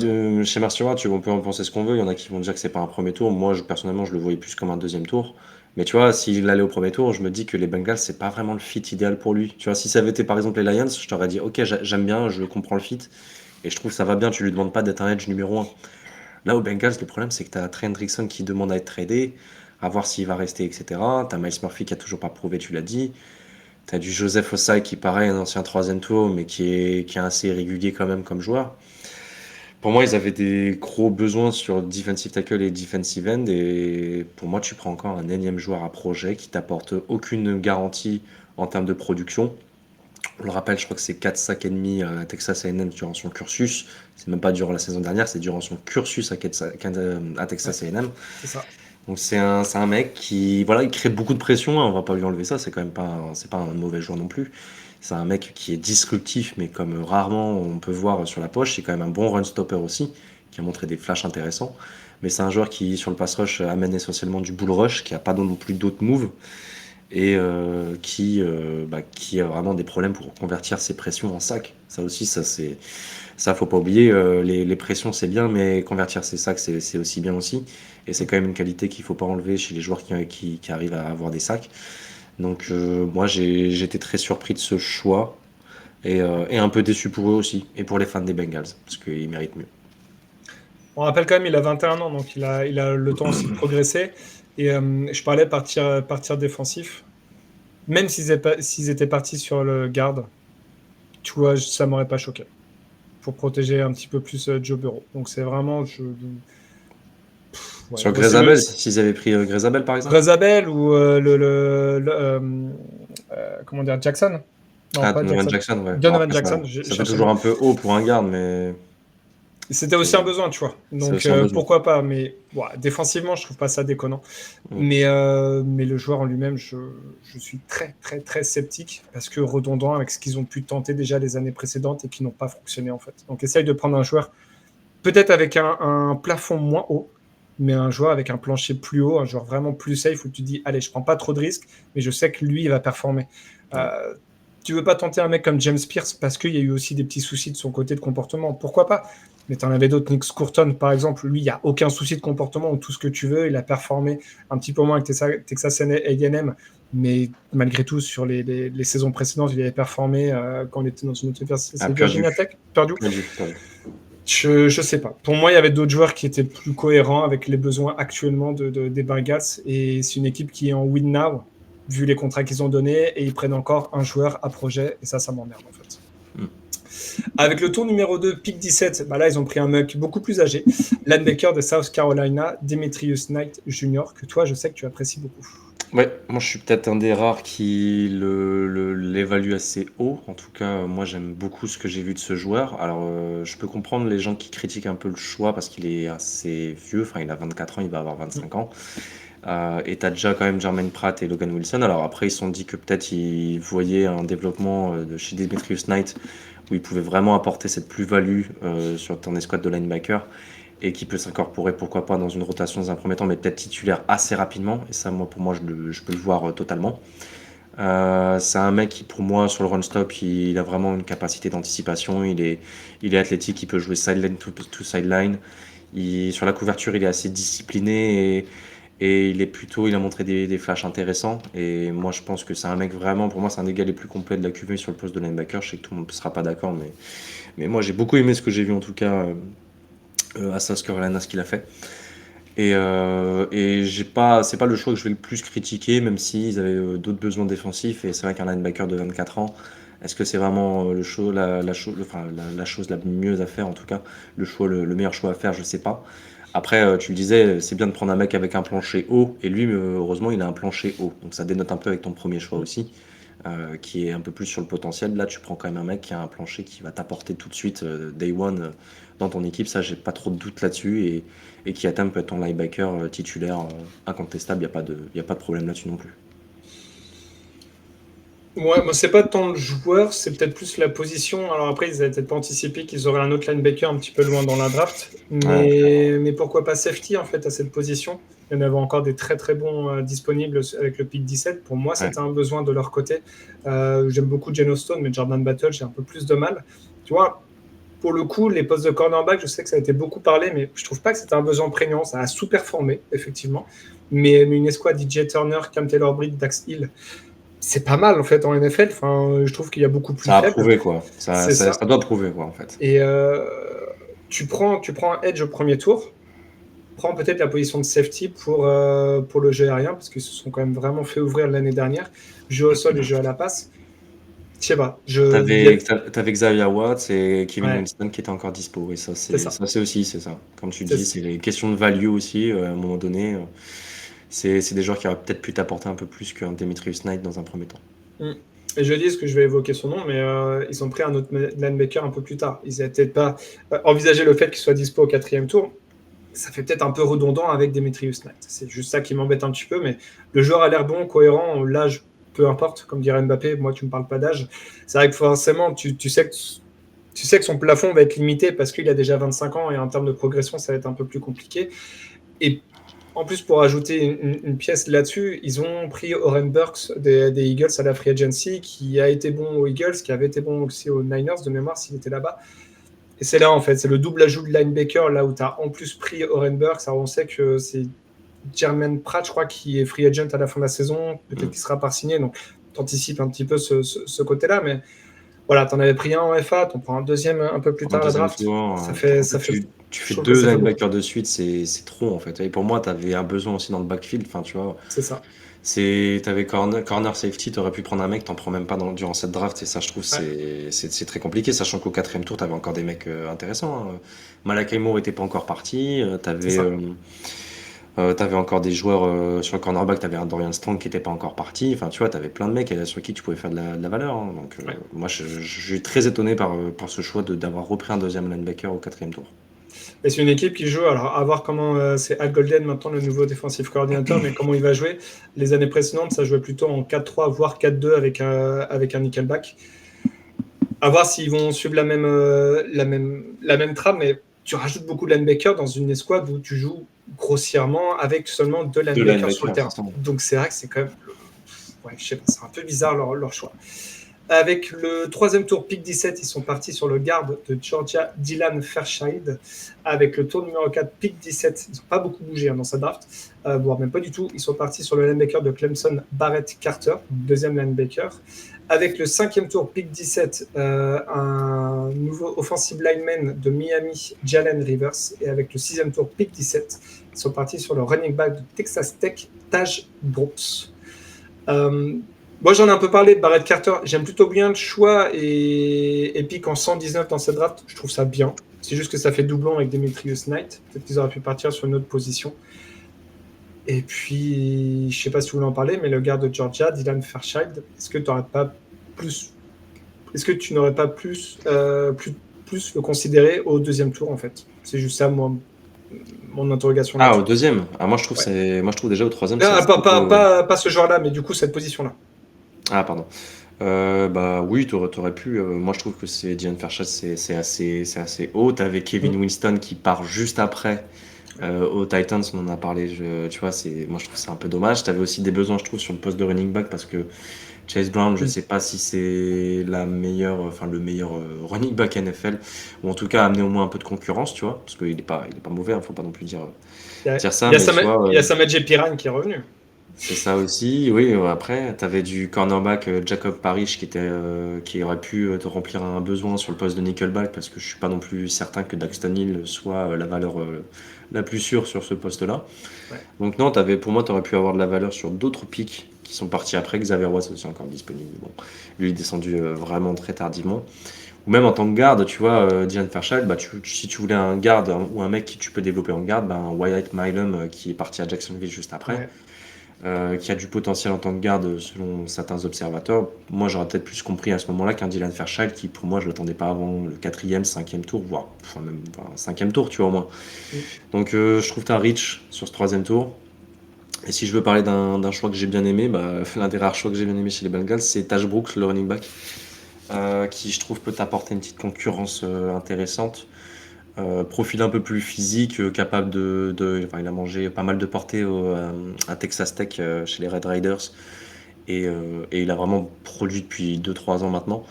chez Stewart, on peut en penser ce qu'on veut, il y en a qui vont dire que c'est pas un premier tour. Moi, personnellement, je le voyais plus comme un 2e tour. Mais tu vois, s'il allait au premier tour, je me dis que les Bengals, c'est pas vraiment le fit idéal pour lui. Tu vois, si ça avait été par exemple les Lions, je t'aurais dit, ok, j'aime bien, je comprends le fit, et je trouve que ça va bien, tu lui demandes pas d'être un edge numéro un. Là, aux Bengals, le problème, c'est que tu as Trey Hendrickson qui demande à être tradé, à voir s'il va rester, etc. Tu as Miles Murphy qui a toujours pas prouvé, tu l'as dit. Tu as du Joseph Ossai qui, pareil, un ancien troisième tour, mais qui est assez régulier quand même comme joueur. Pour moi, ils avaient des gros besoins sur defensive tackle et defensive end. Et pour moi, tu prends encore un énième joueur à projet qui t'apporte aucune garantie en termes de production. On le rappelle, je crois que c'est 4 sacs et demi à Texas A&M durant son cursus. C'est même pas durant la saison dernière, c'est durant son cursus à Texas A&M. C'est ça. Donc c'est un mec qui voilà, il crée beaucoup de pression, hein, on va pas lui enlever ça, c'est quand même c'est pas un mauvais joueur non plus. C'est un mec qui est disruptif, mais comme rarement on peut voir sur la poche, c'est quand même un bon run stopper aussi, qui a montré des flashs intéressants. Mais c'est un joueur qui sur le pass rush amène essentiellement du bull rush, qui a pas non plus d'autres moves et qui a vraiment des problèmes pour convertir ses pressions en sacs. Ça aussi, ça faut pas oublier. Les pressions c'est bien, mais convertir ses sacs c'est aussi bien aussi. Et c'est quand même une qualité qu'il faut pas enlever chez les joueurs qui arrivent à avoir des sacs. Donc moi j'étais très surpris de ce choix et un peu déçu pour eux aussi et pour les fans des Bengals parce qu'ils méritent mieux. On rappelle quand même, il a 21 ans, donc il a le temps aussi de progresser. Et je parlais partir défensif. Même s'ils étaient partis sur le garde, tu vois, ça m'aurait pas choqué. Pour protéger un petit peu plus Joe Burrow. Donc c'est vraiment... Ouais, Sur moi, Grezabel, s'ils avaient pris Grezabel par exemple. Grezabel ou comment dire, Jackson. Non, Ah, pas Donovan Jackson. Jackson, ouais. Bon, Donovan après, Jackson, ça fait toujours un peu haut pour un garde, mais c'était aussi un besoin, tu vois. c'est Donc aussi un besoin. pourquoi pas. Mais défensivement, je trouve pas ça déconnant. Mais le joueur en lui-même, je suis très, très, très sceptique parce que redondant avec ce qu'ils ont pu tenter déjà les années précédentes et qui n'ont pas fonctionné en fait. Donc essaye de prendre un joueur peut-être avec un plafond moins haut, mais un joueur avec un plancher plus haut, un joueur vraiment plus safe où tu te dis, allez, je prends pas trop de risques, mais je sais que lui, il va performer. Tu veux pas tenter un mec comme James Pierce parce qu'il y a eu aussi des petits soucis de son côté de comportement, pourquoi pas? Mais tu en avais d'autres, Nick Scurton par exemple, lui, il n'y a aucun souci de comportement ou tout ce que tu veux, il a performé un petit peu moins avec Texas A&M, mais malgré tout, sur les saisons précédentes, il avait performé quand on était dans une autre université, c'est Virginia Tech, perdu. Je sais pas. Pour moi, il y avait d'autres joueurs qui étaient plus cohérents avec les besoins actuellement des Bengals. Et c'est une équipe qui est en win now, vu les contrats qu'ils ont donnés. Et ils prennent encore un joueur à projet. Et ça m'emmerde en fait. Avec le tour numéro 2, pick 17, là, ils ont pris un mec beaucoup plus âgé. Linebacker de South Carolina, Demetrius Knight Jr., que toi, je sais que tu apprécies beaucoup. Ouais, moi je suis peut-être un des rares qui l'évalue assez haut. En tout cas, moi j'aime beaucoup ce que j'ai vu de ce joueur. Alors, je peux comprendre les gens qui critiquent un peu le choix parce qu'il est assez vieux. Enfin, il a 24 ans, il va avoir 25 ans. Et t'as déjà quand même Jermaine Pratt et Logan Wilson. Alors après, ils se sont dit que peut-être ils voyaient un développement de chez Demetrius Knight où il pouvait vraiment apporter cette plus-value sur ton escouade de linebacker et qui peut s'incorporer, pourquoi pas, dans une rotation dans un premier temps, mais peut-être titulaire assez rapidement. Et ça, pour moi, je peux le voir totalement. C'est un mec qui, pour moi, sur le run-stop, il a vraiment une capacité d'anticipation. Il est athlétique, il peut jouer sideline to sideline. Sur la couverture, il est assez discipliné et il a montré des flashs intéressants. Et moi, je pense que c'est un mec vraiment, pour moi, c'est un des gars les plus complets de la QV sur le poste de linebacker. Je sais que tout le monde ne sera pas d'accord, mais moi, j'ai beaucoup aimé ce que j'ai vu, en tout cas, à South Carolina, ce qu'il a fait. Et c'est pas le choix que je vais le plus critiquer, même s'ils avaient d'autres besoins défensifs. Et c'est vrai qu'un linebacker de 24 ans, est-ce que c'est vraiment la chose la mieux à faire, en tout cas, le meilleur choix à faire, je sais pas. Après, tu le disais, c'est bien de prendre un mec avec un plancher haut, et lui, heureusement, il a un plancher haut. Donc ça dénote un peu avec ton premier choix aussi, qui est un peu plus sur le potentiel. Là, tu prends quand même un mec qui a un plancher qui va t'apporter tout de suite, day one, dans ton équipe. Ça, j'ai pas trop de doute là-dessus, et qui à terme peut être ton linebacker titulaire incontestable. Il n'y a pas de problème là-dessus non plus. Ouais, moi, c'est pas tant le joueur, c'est peut-être plus la position. Alors après, ils avaient peut-être pas anticipé qu'ils auraient un autre linebacker un petit peu loin dans la draft. Mais pourquoi pas safety, en fait, à cette position? Il y en avait encore des très très bons disponibles avec le pick 17. Pour moi, c'était un besoin de leur côté. J'aime beaucoup Geno Stone, mais Jordan Battle, j'ai un peu plus de mal. Tu vois, pour le coup, les postes de cornerback, je sais que ça a été beaucoup parlé, mais je trouve pas que c'était un besoin prégnant. Ça a sous-performé, effectivement. Mais une escouade DJ Turner, Cam Taylor-Britt, Dax Hill, c'est pas mal en fait en NFL. Enfin, je trouve qu'il y a beaucoup plus Ça a faible. prouvé, quoi. C'est ça. Ça doit prouver, quoi, en fait. Et tu prends un edge au premier tour, prends peut-être la position de safety pour le jeu aérien, parce qu'ils se sont quand même vraiment fait ouvrir l'année dernière. Jeu au sol et jeu à la passe. Je sais pas. T'avais Xavier Watts et Kevin Ouais. Winston qui étaient encore dispo. Et ça, C'est ça. c'est aussi, c'est ça. Comme tu C'est dis, ça. c'est les questions de value aussi. À un moment donné, c'est des joueurs qui auraient peut-être pu t'apporter un peu plus qu'un Demetrius Knight dans un premier temps. Et je dis ce que je vais évoquer son nom, mais ils ont pris un autre linebacker un peu plus tard. Ils n'avaient peut-être pas envisagé le fait qu'il soit dispo au 4e tour. Ça fait peut-être un peu redondant avec Demetrius Knight. C'est juste ça qui m'embête un petit peu, mais le joueur a l'air bon, cohérent, l'âge, peu importe, comme dirait Mbappé, moi tu me parles pas d'âge. C'est vrai que forcément, tu sais que son plafond va être limité parce qu'il a déjà 25 ans et en termes de progression, ça va être un peu plus compliqué. Et en plus, pour ajouter une pièce là-dessus, ils ont pris Oren Burks des Eagles à la Free Agency, qui a été bon aux Eagles, qui avait été bon aussi aux Niners, de mémoire, s'il était là-bas. Et c'est là, en fait, c'est le double ajout de linebacker, là où tu as en plus pris Oren Burks. Alors, on sait que c'est Jermaine Pratt, je crois, qui est free agent à la fin de la saison. Peut-être qu'il sera pas signé, donc tu anticipes un petit peu ce côté-là. Mais voilà, tu en avais pris un en FA, tu en prends un deuxième un peu plus tard à la draft. Tu fais deux linebackers de suite, c'est trop en fait. Et pour moi, tu avais un besoin aussi dans le backfield. Enfin, tu vois, c'est ça. Tu avais corner safety, tu aurais pu prendre un mec, t'en prends même pas durant cette draft. Et ça, je trouve, c'est très compliqué. Sachant qu'au 4e tour, tu avais encore des mecs intéressants. Hein. Malakai Moore était pas encore parti. T'avais encore des joueurs sur le cornerback, t'avais un Dorian Strong qui était pas encore parti. Enfin, tu vois, t'avais plein de mecs sur qui tu pouvais faire de la valeur. Hein. Donc, moi, je suis très étonné par ce choix d'avoir repris un deuxième linebacker au 4e tour. Et c'est une équipe qui joue, alors à voir comment c'est Al Golden maintenant le nouveau défensif coordinateur, mais comment il va jouer. Les années précédentes, ça jouait plutôt en 4-3, voire 4-2 avec un nickelback. À voir s'ils vont suivre la même trame, mais tu rajoutes beaucoup de linebackers dans une escouade où tu joues grossièrement avec seulement deux linebackers sur le terrain. Donc c'est vrai que c'est quand même, je sais pas, c'est un peu bizarre leur choix. Avec le 3e tour, pick 17, ils sont partis sur le garde de Georgia, Dylan Fairchild. Avec le tour numéro 4, pick 17, ils n'ont pas beaucoup bougé dans sa draft, voire même pas du tout. Ils sont partis sur le linebacker de Clemson, Barrett Carter, deuxième linebacker. Avec le 5e tour, pick 17, un nouveau offensive lineman de Miami, Jalen Rivers. Et avec le 6e tour, pick 17, ils sont partis sur le running back de Texas Tech, Taj Brooks. Moi, j'en ai un peu parlé de Barrett Carter. J'aime plutôt bien le choix et pique en 119 dans cette draft. Je trouve ça bien. C'est juste que ça fait doublon avec Demetrius Knight. Peut-être qu'ils auraient pu partir sur une autre position. Et puis, je ne sais pas si vous voulez en parler, mais le gars de Georgia, Dylan Fairchild, est-ce que tu n'aurais pas plus le considérer au 2e tour, en fait? C'est juste ça, moi, mon interrogation. Au 2e. Moi, je trouve déjà au 3e. Pas ce joueur-là, mais du coup, cette position-là. Ah, pardon. Oui, t'aurais pu. Moi, je trouve que Dylan Fairchild, c'est assez haut. T'avais Kevin Winston qui part juste après aux Titans, on en a parlé. Tu vois, moi, je trouve que c'est un peu dommage. T'avais aussi des besoins, je trouve, sur le poste de running back parce que Chase Brown, je sais pas si c'est le meilleur running back NFL, ou en tout cas amener au moins un peu de concurrence, tu vois, parce qu'il est pas mauvais, faut pas non plus dire ça. Il y a Samaje Perine qui est revenu. C'est ça aussi, oui. Après, tu avais du cornerback Jacob Parrish qui aurait pu te remplir un besoin sur le poste de nickelback, parce que je suis pas non plus certain que Daxton Hill soit la valeur la plus sûre sur ce poste-là. Ouais. Donc non, pour moi, tu aurais pu avoir de la valeur sur d'autres picks qui sont partis après. Xavier Watts aussi encore disponible. Bon, lui, il est descendu vraiment très tardivement. Ou même en tant que garde, tu vois, Dylan Fairchild, si tu voulais un garde ou un mec qui tu peux développer en garde, Wyatt Milum qui est parti à Jacksonville juste après. Ouais. Qui a du potentiel en tant que garde selon certains observateurs. Moi, j'aurais peut-être plus compris à ce moment-là qu'un Dylan Fairchild qui, pour moi, je ne l'attendais pas avant le 4e, 5e tour, voire même 5e tour, tu vois, au moins. Oui. Donc, je trouve que tu as Rich sur ce 3e tour. Et si je veux parler d'un choix que j'ai bien aimé, l'un des rares choix que j'ai bien aimé chez les Bengals, c'est Taj Brooks, le running back, qui, je trouve, peut t'apporter une petite concurrence intéressante. Profil un peu plus physique, capable il a mangé pas mal de portées à Texas Tech chez les Red Raiders et il a vraiment produit depuis 2-3 ans maintenant.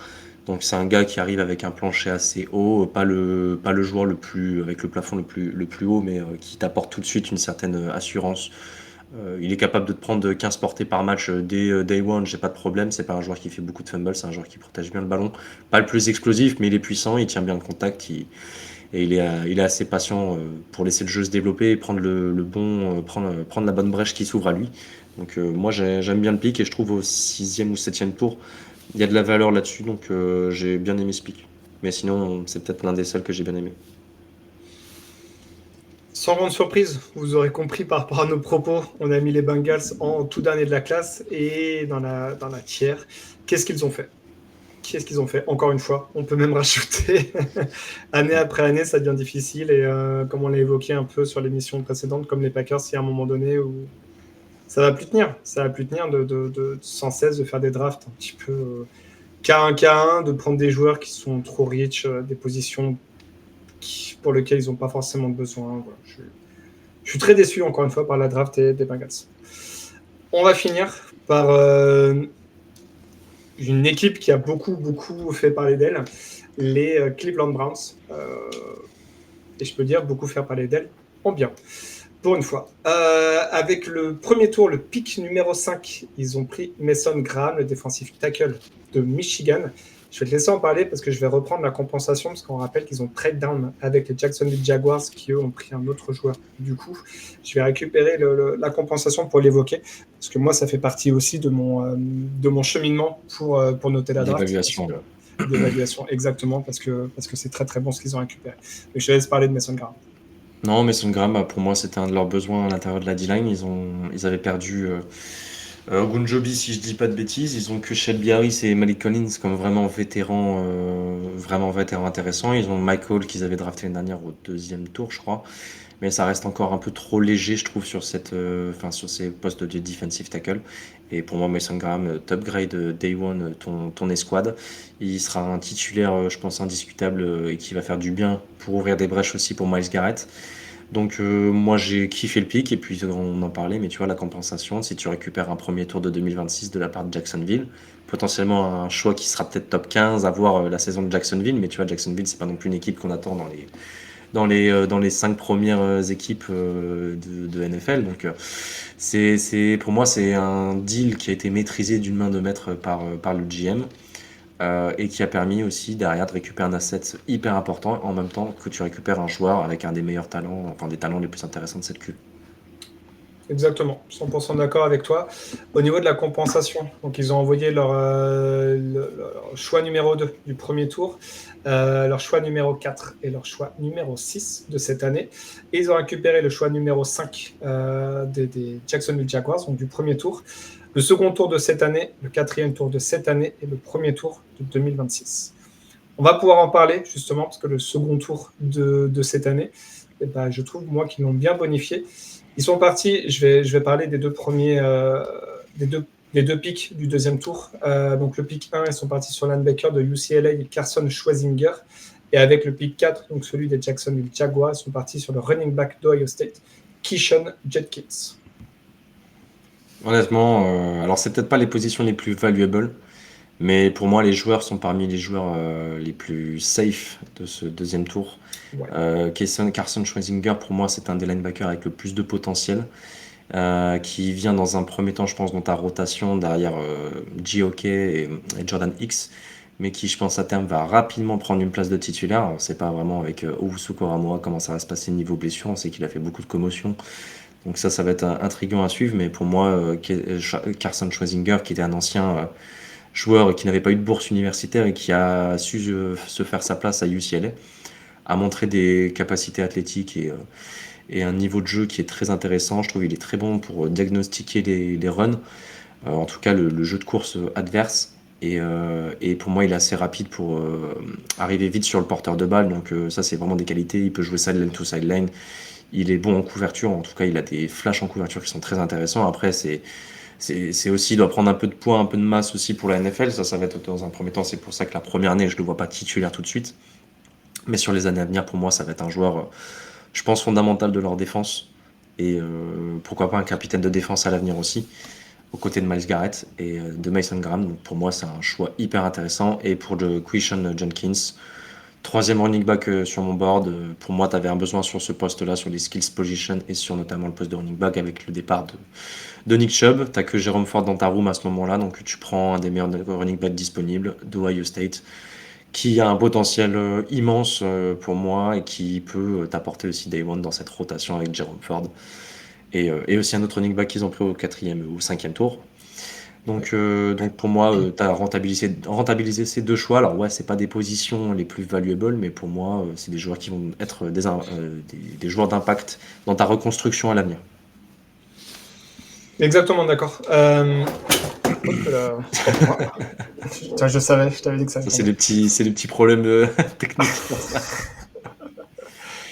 Donc c'est un gars qui arrive avec un plancher assez haut, pas le joueur avec le plafond le plus haut, mais qui t'apporte tout de suite une certaine assurance. Il est capable de te prendre 15 portées par match dès day one, j'ai pas de problème. C'est pas un joueur qui fait beaucoup de fumbles, c'est un joueur qui protège bien le ballon. Pas le plus explosif, mais il est puissant, il tient bien le contact, et il est assez patient pour laisser le jeu se développer et prendre prendre la bonne brèche qui s'ouvre à lui. Donc moi j'aime bien le pick et je trouve au 6e ou 7e tour, il y a de la valeur là-dessus, donc j'ai bien aimé ce pick. Mais sinon, c'est peut-être l'un des seuls que j'ai bien aimé. Sans grande surprise, vous aurez compris par rapport à nos propos, on a mis les Bengals en tout dernier de la classe et dans la tiers. Qu'est-ce qu'ils ont fait? Encore une fois, on peut même rajouter année après année, ça devient difficile. Et comme on l'a évoqué un peu sur l'émission précédente, comme les Packers, il y a un moment donné où ça va plus tenir. Ça va plus tenir de sans cesse de faire des drafts un petit peu K1, K1, de prendre des joueurs qui sont trop riches, des positions pour lesquelles ils n'ont pas forcément besoin. Voilà. Je suis très déçu, encore une fois, par la draft des Bengals. On va finir par une équipe qui a beaucoup fait parler d'elle, les Cleveland Browns. Et je peux dire beaucoup faire parler d'elle en bien, pour une fois. Avec le premier tour, le pick numéro 5, ils ont pris Mason Graham, le défensif tackle de Michigan. Je vais te laisser en parler parce que je vais reprendre la compensation parce qu'on rappelle qu'ils ont trade down avec les Jacksonville Jaguars qui, eux, ont pris un autre joueur. Du coup, je vais récupérer la compensation pour l'évoquer parce que moi, ça fait partie aussi de mon cheminement pour noter la draft. D'évaluation, exactement, parce que c'est très très bon ce qu'ils ont récupéré. Mais je te laisse parler de Mason Graham. Non, Mason Graham, pour moi, c'était un de leurs besoins à l'intérieur de la D-line. Ils avaient perdu Ogunjobi, si je dis pas de bêtises. Ils ont que Shelby Harris et Malik Collins comme vraiment vétérans intéressants. Ils ont Michael qu'ils avaient drafté l'année dernière au 2e tour, je crois. Mais ça reste encore un peu trop léger, je trouve, sur ces postes de defensive tackle. Et pour moi, Mason Graham, top grade day one, ton escouade. Il sera un titulaire, je pense, indiscutable et qui va faire du bien pour ouvrir des brèches aussi pour Myles Garrett. Donc moi j'ai kiffé le pick et puis on en parlait, mais tu vois la compensation, si tu récupères un premier tour de 2026 de la part de Jacksonville, potentiellement un choix qui sera peut-être top 15 à voir la saison de Jacksonville, mais tu vois Jacksonville c'est pas non plus une équipe qu'on attend dans les 5 premières équipes de NFL. Donc pour moi c'est un deal qui a été maîtrisé d'une main de maître par le GM. Et qui a permis aussi derrière de récupérer un asset hyper important en même temps que tu récupères un joueur avec un des meilleurs talents, enfin des talents les plus intéressants de cette queue. Exactement, 100% d'accord avec toi. Au niveau de la compensation, donc ils ont envoyé leur choix numéro 2 du premier tour, leur choix numéro 4 et leur choix numéro 6 de cette année. Et ils ont récupéré le choix numéro 5 des Jacksonville Jaguars, donc du premier tour, le second tour de cette année, le 4e tour de cette année et le premier tour de 2026. On va pouvoir en parler justement parce que le second tour de cette année, eh ben, je trouve moi qu'ils l'ont bien bonifié. Ils sont partis, je vais parler des deux premiers, des deux picks du deuxième tour. Donc le pick 1, ils sont partis sur linebacker de UCLA, Carson Schwarzenegger. Et avec le pick 4, donc celui des Jacksonville Jaguars, ils sont partis sur le running back d'Ohio State, Keyshawn Jenkins. Honnêtement, alors c'est peut-être pas les positions les plus valuables, mais pour moi les joueurs sont parmi les joueurs les plus safe de ce deuxième tour. Ouais. Carson Schwarzenegger, pour moi c'est un des linebackers avec le plus de potentiel. Qui vient dans un premier temps, je pense, dans ta rotation derrière G.O.K. et Jordan X, mais qui, je pense, à terme, va rapidement prendre une place de titulaire. On ne sait pas vraiment avec Owusu Koramoah comment ça va se passer niveau blessure. On sait qu'il a fait beaucoup de commotions. Donc ça va être intriguant à suivre. Mais pour moi, Carson Schwarzenegger, qui était un ancien joueur qui n'avait pas eu de bourse universitaire et qui a su se faire sa place à UCLA, a montré des capacités athlétiques et un niveau de jeu qui est très intéressant. Je trouve qu'il est très bon pour diagnostiquer les runs, en tout cas le jeu de course adverse. Et pour moi, il est assez rapide pour arriver vite sur le porteur de balle. Donc ça, c'est vraiment des qualités. Il peut jouer sideline to sideline. Il est bon en couverture. En tout cas, il a des flashs en couverture qui sont très intéressants. Après, c'est aussi, il doit prendre un peu de poids, un peu de masse aussi pour la NFL. Ça va être dans un premier temps. C'est pour ça que la première année, je ne le vois pas titulaire tout de suite. Mais sur les années à venir, pour moi, ça va être un joueur... je pense fondamental de leur défense et pourquoi pas un capitaine de défense à l'avenir aussi. aux côtés de Myles Garrett et de Mason Graham. Donc pour moi, c'est un choix hyper intéressant. Et pour de Quinshon Judkins, troisième running back sur mon board. Pour moi, tu avais un besoin sur ce poste-là, sur les skills position et sur notamment le poste de running back avec le départ de Nick Chubb. Tu n'as que Jérôme Ford dans ta room à ce moment-là, donc tu prends un des meilleurs running backs disponibles d'Ohio State, qui a un potentiel immense pour moi et qui peut t'apporter aussi Day One dans cette rotation avec Jérôme Ford. Et aussi un autre running back qu'ils ont pris au 4e ou 5e tour. Donc pour moi, tu as rentabilisé ces deux choix. Alors ouais, c'est pas des positions les plus valuables, mais pour moi, c'est des joueurs qui vont être des joueurs d'impact dans ta reconstruction à l'avenir. Exactement, d'accord. Putain, je savais, je t'avais dit que ça. C'est des petits problèmes techniques.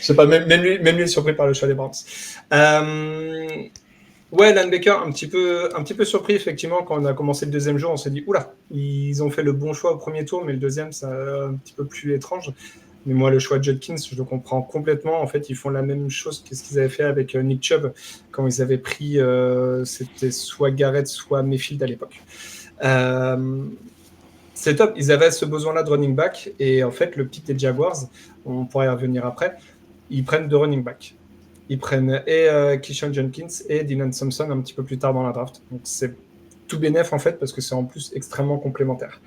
Je sais pas, même lui est surpris par le choix des Browns. Ouais, linebacker, un petit peu surpris, effectivement, quand on a commencé le deuxième jour, on s'est dit, oula, ils ont fait le bon choix au premier tour, mais le deuxième, c'est un petit peu plus étrange. Mais moi, le choix de Judkins, je le comprends complètement. En fait, ils font la même chose que ce qu'ils avaient fait avec Nick Chubb, quand ils avaient pris, c'était soit Garrett, soit Mayfield à l'époque. C'est top, ils avaient ce besoin-là de running back, et en fait, le pick des Jaguars, on pourrait y revenir après, ils prennent deux running back. Ils prennent Quinshon Judkins et Dylan Thompson un petit peu plus tard dans la draft. Donc c'est tout bénef en fait parce que c'est en plus extrêmement complémentaire.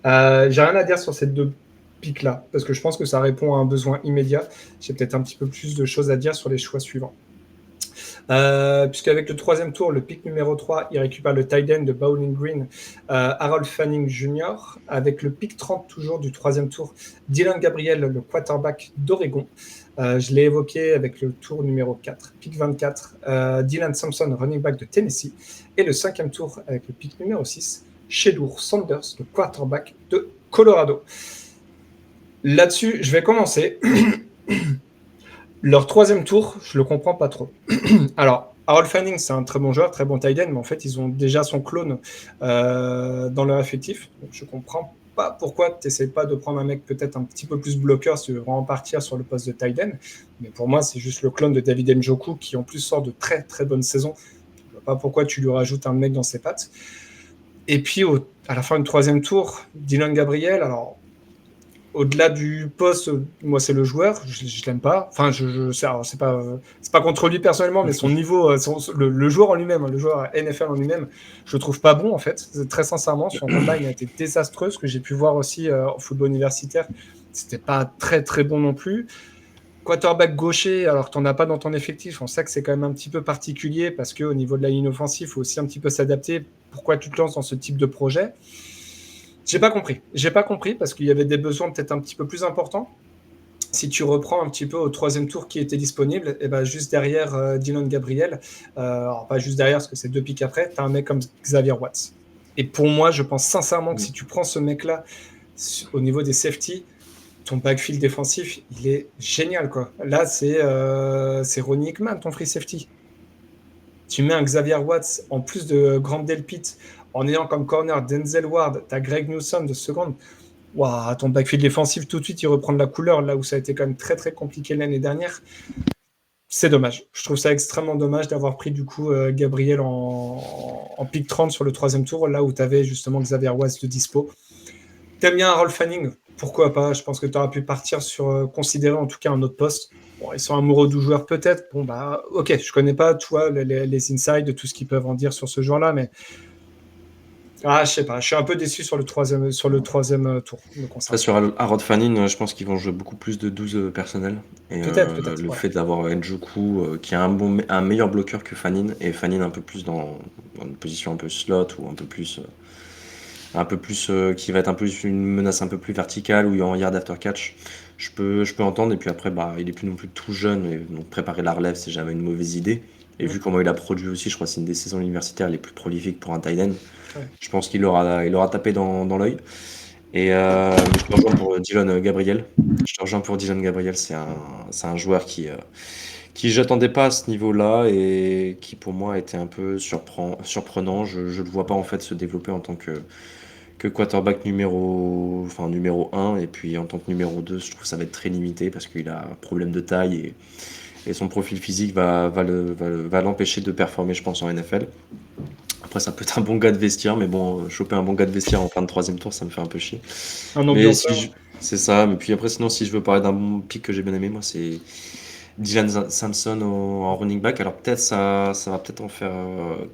J'ai rien à dire sur ces deux picks-là parce que je pense que ça répond à un besoin immédiat. J'ai peut-être un petit peu plus de choses à dire sur les choix suivants. Puisqu'avec le troisième tour, le pick numéro 3, il récupère le tight end de Bowling Green, Harold Fanning Jr. Avec le pick 30 toujours du troisième tour, Dylan Gabriel, le quarterback d'Oregon. Je l'ai évoqué avec le tour numéro 4, pick 24, Dylan Thompson, running back de Tennessee. Et le cinquième tour avec le pick numéro 6, Shedeur Sanders, le quarterback de Colorado. Là-dessus, je vais commencer. Leur troisième tour, je le comprends pas trop. Alors, Harold Fanning, c'est un très bon joueur, très bon tight end, mais en fait, ils ont déjà son clone dans leur effectif. Donc, je comprends pas pourquoi tu n'essayes pas de prendre un mec peut-être un petit peu plus bloqueur si tu veux vraiment partir sur le poste de tight end. Mais pour moi, c'est juste le clone de David Njoku qui, en plus, sort de très, très bonnes saisons. Je ne vois pas pourquoi tu lui rajoutes un mec dans ses pattes. Et puis, à la fin du troisième tour, Dylan Gabriel, alors... Au-delà du poste, moi c'est le joueur, je l'aime pas. Enfin, c'est pas contre lui personnellement, mais son niveau, le joueur en lui-même, le joueur NFL en lui-même, je le trouve pas bon en fait. Très sincèrement, son combine a été désastreux. Ce que j'ai pu voir aussi en football universitaire, c'était pas très très bon non plus. Quarterback gaucher, alors que t'en as pas dans ton effectif, on sait que c'est quand même un petit peu particulier parce qu'au niveau de la ligne offensive, il faut aussi un petit peu s'adapter. Pourquoi tu te lances dans ce type de projet ? J'ai pas compris parce qu'il y avait des besoins peut-être un petit peu plus importants. Si tu reprends un petit peu au troisième tour qui était disponible, et ben juste derrière Dylan Gabriel, alors pas juste derrière parce que c'est deux pics après, tu as un mec comme Xavier Watts. Et pour moi, je pense sincèrement que si tu prends ce mec-là au niveau des safety, ton backfield défensif, il est génial, quoi. Là, c'est Ronnie Hickman, ton free safety. Tu mets un Xavier Watts en plus de Grant Delpit, en ayant comme corner Denzel Ward, tu as Greg Newsome de seconde. Wow, ton backfield défensif, tout de suite, il reprend de la couleur, là où ça a été quand même très, très compliqué l'année dernière. C'est dommage. Je trouve ça extrêmement dommage d'avoir pris, du coup, Gabriel en pick 30 sur le troisième tour, là où tu avais justement Xavier Watts de dispo. T'aimes bien Harold Fanning ? Pourquoi pas ? Je pense que tu aurais pu partir sur considérer en tout cas un autre poste. Bon, ils sont amoureux du joueur peut-être. Bon, bah, ok, je connais pas, toi, les insides, tout ce qu'ils peuvent en dire sur ce joueur-là, mais je sais pas, je suis un peu déçu sur le troisième tour. Sur Harold Fanning, je pense qu'ils vont jouer beaucoup plus de 12 personnels. Et peut-être, le fait d'avoir Njoku qui est un meilleur bloqueur que Fanning, et Fanning un peu plus dans une position un peu slot ou un peu plus qui va être un peu une menace un peu plus verticale ou en yard after catch. Je peux entendre, et puis après il est plus non plus tout jeune, et donc préparer la relève c'est jamais une mauvaise idée. Et vu comment il a produit aussi, je crois que c'est une des saisons universitaires les plus prolifiques pour un tight end. Ouais. Je pense qu'il aura tapé dans l'œil. Et je te rejoins pour Dylan Gabriel. C'est un joueur qui j'attendais pas à ce niveau-là et qui pour moi était un peu surprenant. Je le vois pas en fait se développer en tant que quarterback numéro 1, et puis en tant que numéro 2, je trouve que ça va être très limité parce qu'il a un problème de taille et son profil physique va l'empêcher de performer, je pense, en NFL. Après, ça peut être un bon gars de vestiaire, mais bon, choper un bon gars de vestiaire en fin de troisième tour, ça me fait un peu chier. Un Mais ambianceur. c'est ça. Mais puis après, sinon, si je veux parler d'un bon pick que j'ai bien aimé, moi, c'est Dylan Sampson en running back. Alors peut-être ça va peut-être en faire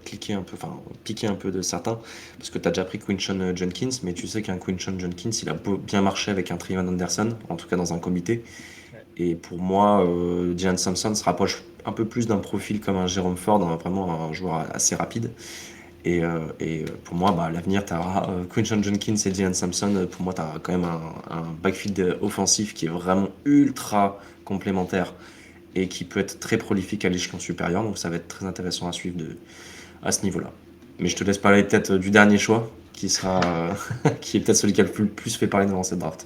cliquer un peu, enfin piquer un peu de certains, parce que tu as déjà pris Quinshon Judkins, mais tu sais qu'un Quinshon Judkins, il a bien marché avec un Trayvon Anderson, en tout cas dans un comité. Ouais. Et pour moi, Dylan Sampson se rapproche un peu plus d'un profil comme un Jerome Ford, vraiment un joueur assez rapide. Et pour moi, l'avenir, tu as Quinshon Judkins et Dylan Sampson. Pour moi, tu as quand même un backfield offensif qui est vraiment ultra complémentaire et qui peut être très prolifique à l'échelon supérieur. Donc ça va être très intéressant à suivre à ce niveau-là. Mais je te laisse parler peut-être du dernier choix, qui qui est peut-être celui qui a le plus fait parler dans cette draft.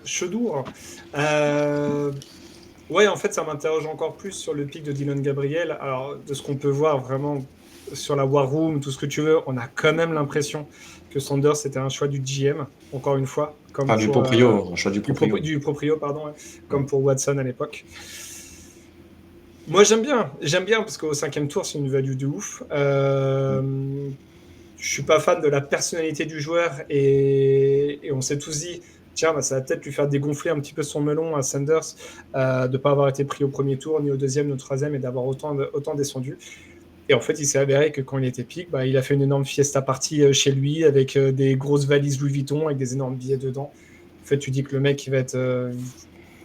Chedour. Ouais, en fait, ça m'interroge encore plus sur le pic de Dylan Gabriel. Alors, de ce qu'on peut voir vraiment sur la War Room, tout ce que tu veux, on a quand même l'impression que Sanders c'était un choix du GM, encore une fois. Comme Enfin, du proprio, un choix du proprio. Du proprio, pardon, ouais, comme pour Watson à l'époque. Moi, j'aime bien parce qu'au 5e tour, c'est une value de ouf. Je suis pas fan de la personnalité du joueur et on s'est tous dit, tiens, ça va peut-être lui faire dégonfler un petit peu son melon à Sanders de ne pas avoir été pris au premier tour, ni au deuxième, ni au troisième, et d'avoir autant descendu. Et en fait, il s'est avéré que quand il était pick, il a fait une énorme fiesta party chez lui avec des grosses valises Louis Vuitton avec des énormes billets dedans. En fait, tu dis que le mec, il va être...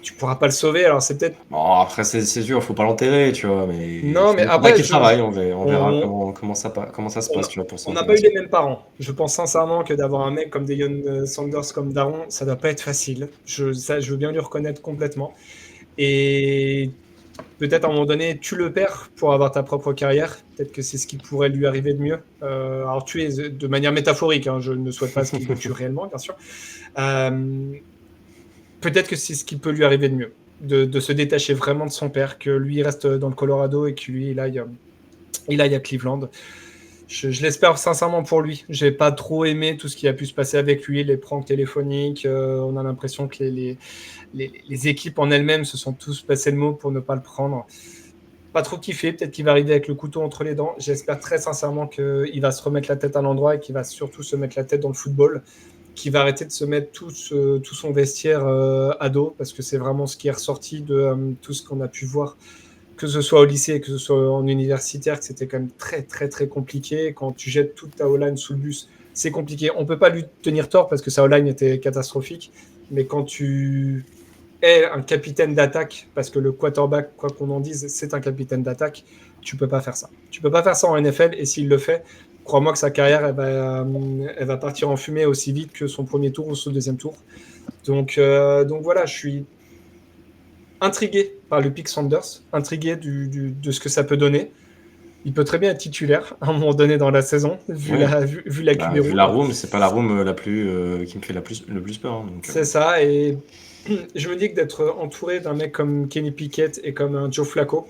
tu pourras pas le sauver, alors c'est peut-être... Bon, après, c'est sûr, faut pas l'enterrer, tu vois, mais Non, mais il après, qu'il travaille, on verra comment ça se passe, tu vois, pour on son n'a pas eu intégration. les mêmes parents. Je pense sincèrement que d'avoir un mec comme Deion Sanders comme daron, ça doit pas être facile. Je veux bien lui reconnaître complètement. Et peut-être à un moment donné, tu le perds pour avoir ta propre carrière. Peut-être que c'est ce qui pourrait lui arriver de mieux. Alors tuer de manière métaphorique, hein, je ne souhaite pas ce qu'il le tue réellement, bien sûr. Peut-être que c'est ce qui peut lui arriver de mieux. De se détacher vraiment de son père, que lui reste dans le Colorado et que lui, il aille à Cleveland. Je l'espère sincèrement pour lui. J'ai pas trop aimé tout ce qui a pu se passer avec lui, les pranks téléphoniques. On a l'impression que les équipes en elles-mêmes se sont tous passé le mot pour ne pas le prendre. Pas trop kiffé. Peut-être qu'il va arriver avec le couteau entre les dents. J'espère très sincèrement qu'il va se remettre la tête à l'endroit et qu'il va surtout se mettre la tête dans le football, qu'il va arrêter de se mettre tout son vestiaire à dos, parce que c'est vraiment ce qui est ressorti de tout ce qu'on a pu voir, que ce soit au lycée, que ce soit en universitaire, que c'était quand même très, très, très compliqué. Quand tu jettes toute ta O-line sous le bus, c'est compliqué. On ne peut pas lui tenir tort parce que sa O-line était catastrophique. Mais quand tu es un capitaine d'attaque, parce que le quarterback, quoi qu'on en dise, c'est un capitaine d'attaque, tu ne peux pas faire ça. Tu ne peux pas faire ça en NFL, et s'il le fait, crois-moi que sa carrière, elle va partir en fumée aussi vite que son premier tour ou son deuxième tour. Donc voilà, je suis intrigué par le pick Sanders, intrigué de ce que ça peut donner. Il peut très bien être titulaire à un moment donné dans la saison, vu la QB Vu la room, c'est pas la room la plus qui me fait le plus peur. Hein, donc, c'est ça, et je me dis que d'être entouré d'un mec comme Kenny Pickett et comme un Joe Flacco,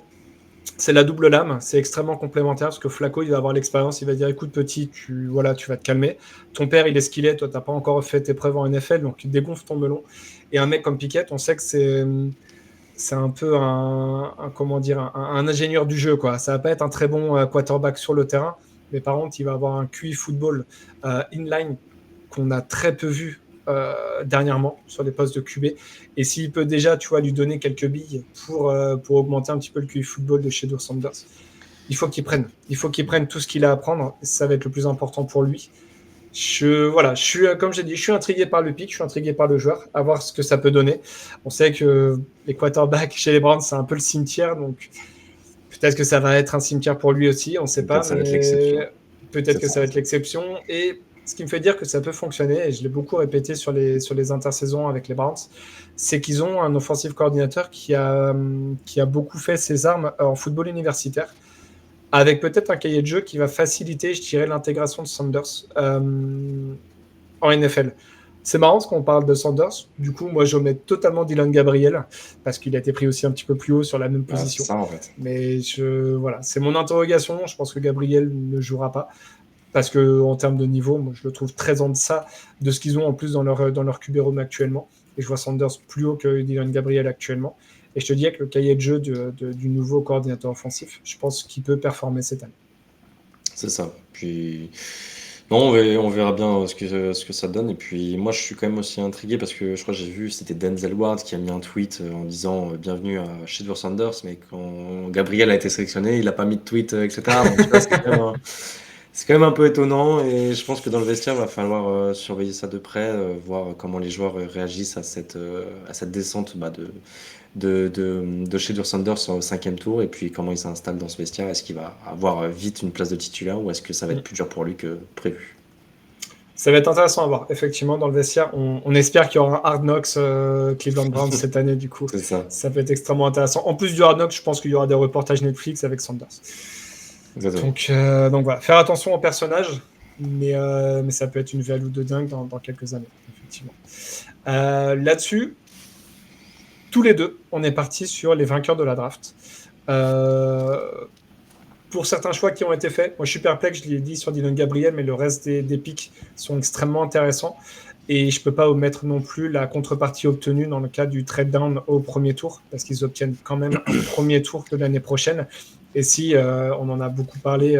c'est la double lame, c'est extrêmement complémentaire parce que Flacco, il va avoir l'expérience, il va dire écoute petit, tu vas te calmer. Ton père, il est ce qu'il est, toi, t'as pas encore fait tes preuves en NFL, donc il dégonfle ton melon. Et un mec comme Pickett, on sait que c'est un peu un ingénieur du jeu, quoi. Ça va pas être un très bon quarterback sur le terrain, mais par contre, il va avoir un QI football inline qu'on a très peu vu dernièrement sur les postes de QB. Et s'il peut déjà, tu vois, lui donner quelques billes pour augmenter un petit peu le QI football de Shedeur Sanders, il faut qu'il prenne. Il faut qu'il prenne tout ce qu'il a à apprendre. Ça va être le plus important pour lui. Comme j'ai dit, je suis intrigué par le pick, je suis intrigué par le joueur, à voir ce que ça peut donner. On sait que les quarterbacks chez les Browns, c'est un peu le cimetière, donc peut-être que ça va être un cimetière pour lui aussi, on ne sait pas, mais peut-être que ça va être l'exception. Et ce qui me fait dire que ça peut fonctionner, et je l'ai beaucoup répété sur les intersaisons avec les Browns, c'est qu'ils ont un offensive coordinateur qui a beaucoup fait ses armes en football universitaire, avec peut-être un cahier de jeu qui va faciliter, je dirais, l'intégration de Sanders en NFL. C'est marrant parce qu'on parle de Sanders. Du coup, moi, je mets totalement Dylan Gabriel parce qu'il a été pris aussi un petit peu plus haut sur la même position. C'est ça, en fait. Mais c'est mon interrogation. Je pense que Gabriel ne jouera pas parce qu'en termes de niveau, moi, je le trouve très en deçà de ce qu'ils ont en plus dans leur QB room actuellement. Et je vois Sanders plus haut que Dylan Gabriel actuellement. Et je te dis avec le cahier de jeu du nouveau coordinateur offensif, je pense qu'il peut performer cette année. C'est ça. Puis, non, on verra bien ce que ça donne. Et puis, moi, je suis quand même aussi intrigué parce que je crois que j'ai vu, c'était Denzel Ward qui a mis un tweet en disant bienvenue à Shedeur Sanders. Mais quand Gabriel a été sélectionné, il a pas mis de tweet, etc. Donc, tu vois, c'est quand même un peu étonnant. Et je pense que dans le vestiaire, il va falloir surveiller ça de près, voir comment les joueurs réagissent à cette descente de Shedeur Sanders au cinquième tour. Et puis, comment il s'installe dans ce vestiaire. Est-ce qu'il va avoir vite une place de titulaire ou est-ce que ça va être plus dur pour lui que prévu? Ça va être intéressant à voir. Effectivement, dans le vestiaire, on espère qu'il y aura un Hard Knocks Cleveland Browns cette année, du coup. C'est ça. Ça peut être extrêmement intéressant. En plus du Hard Knocks, je pense qu'il y aura des reportages Netflix avec Sanders. Exactement. Donc voilà, faire attention aux personnages, mais ça peut être une value de dingue dans quelques années, effectivement. Là-dessus, tous les deux, on est parti sur les vainqueurs de la draft. Pour certains choix qui ont été faits, moi je suis perplexe, je l'ai dit sur Dylan Gabriel, mais le reste des picks sont extrêmement intéressants. Et je ne peux pas omettre non plus la contrepartie obtenue dans le cas du trade down au premier tour, parce qu'ils obtiennent quand même un premier tour de l'année prochaine. Et si on en a beaucoup parlé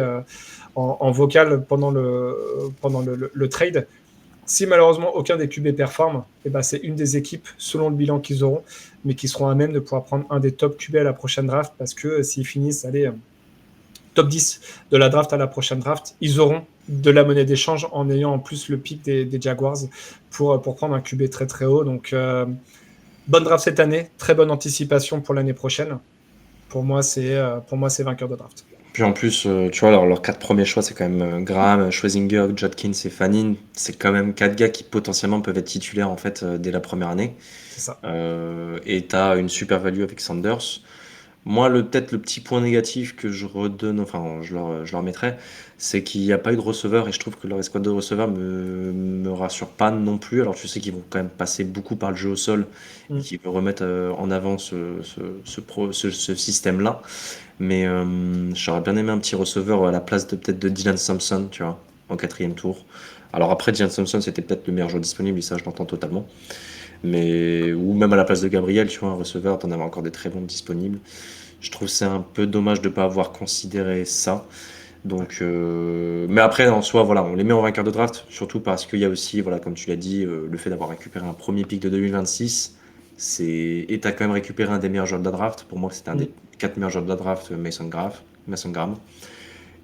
en vocal pendant le trade, si malheureusement aucun des QB performe, c'est une des équipes, selon le bilan qu'ils auront, mais qui seront à même de pouvoir prendre un des top QB à la prochaine draft, parce que s'ils finissent, top 10 de la draft à la prochaine draft, ils auront de la monnaie d'échange en ayant en plus le pick des Jaguars pour prendre un QB très très haut. Donc bonne draft cette année, très bonne anticipation pour l'année prochaine. Pour moi, c'est vainqueur de draft. Puis en plus, tu vois, leurs 4 premiers choix, c'est quand même Graham, Schlesinger, Judkins et Fannin. C'est quand même 4 gars qui potentiellement peuvent être titulaires en fait dès la première année. C'est ça. Et tu as une super value avec Sanders. Moi, peut-être le petit point négatif que je redonne, enfin, je leur mettrais, c'est qu'il n'y a pas eu de receveur et je trouve que leur escouade de receveurs me rassure pas non plus. Alors, tu sais qu'ils vont quand même passer beaucoup par le jeu au sol et qu'ils veulent remettre en avant ce système-là. Mais j'aurais bien aimé un petit receveur à la place peut-être de Dylan Thompson, tu vois, en quatrième tour. Alors après, Dylan Thompson, c'était peut-être le meilleur joueur disponible et ça, je l'entends totalement. Mais, ou même à la place de Gabriel, tu vois, un receveur, t'en avais encore des très bons disponibles. Je trouve que c'est un peu dommage de ne pas avoir considéré ça. Donc, mais après, en soi, voilà, on les met en vainqueur de draft, surtout parce qu'il y a aussi, voilà, comme tu l'as dit, le fait d'avoir récupéré un premier pick de 2026. Et tu as quand même récupéré un des meilleurs joueurs de la draft. Pour moi, c'était un des 4 meilleurs joueurs de la draft, Mason Graham.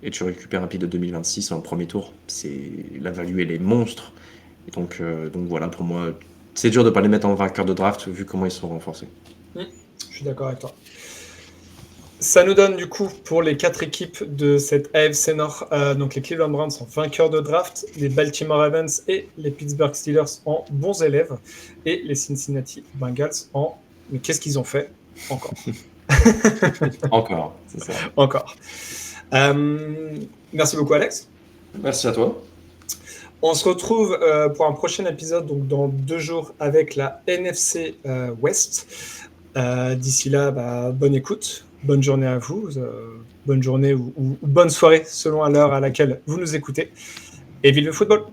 Et tu récupères un pick de 2026 en premier tour. La value, elle est monstre. Et donc voilà, pour moi, c'est dur de ne pas les mettre en vainqueur de draft vu comment ils sont renforcés. Je suis d'accord avec toi. Ça nous donne du coup pour les 4 équipes de cette AFC Nord, donc les Cleveland Browns en vainqueurs de draft, les Baltimore Ravens et les Pittsburgh Steelers en bons élèves et les Cincinnati Bengals en mais qu'est-ce qu'ils ont fait encore. Encore, c'est ça. Encore. Merci beaucoup Alex. Merci à toi. On se retrouve pour un prochain épisode donc dans 2 jours avec la NFC West. D'ici là, bonne écoute. Bonne journée à vous, bonne journée ou bonne soirée selon à l'heure à laquelle vous nous écoutez. Et vive le football!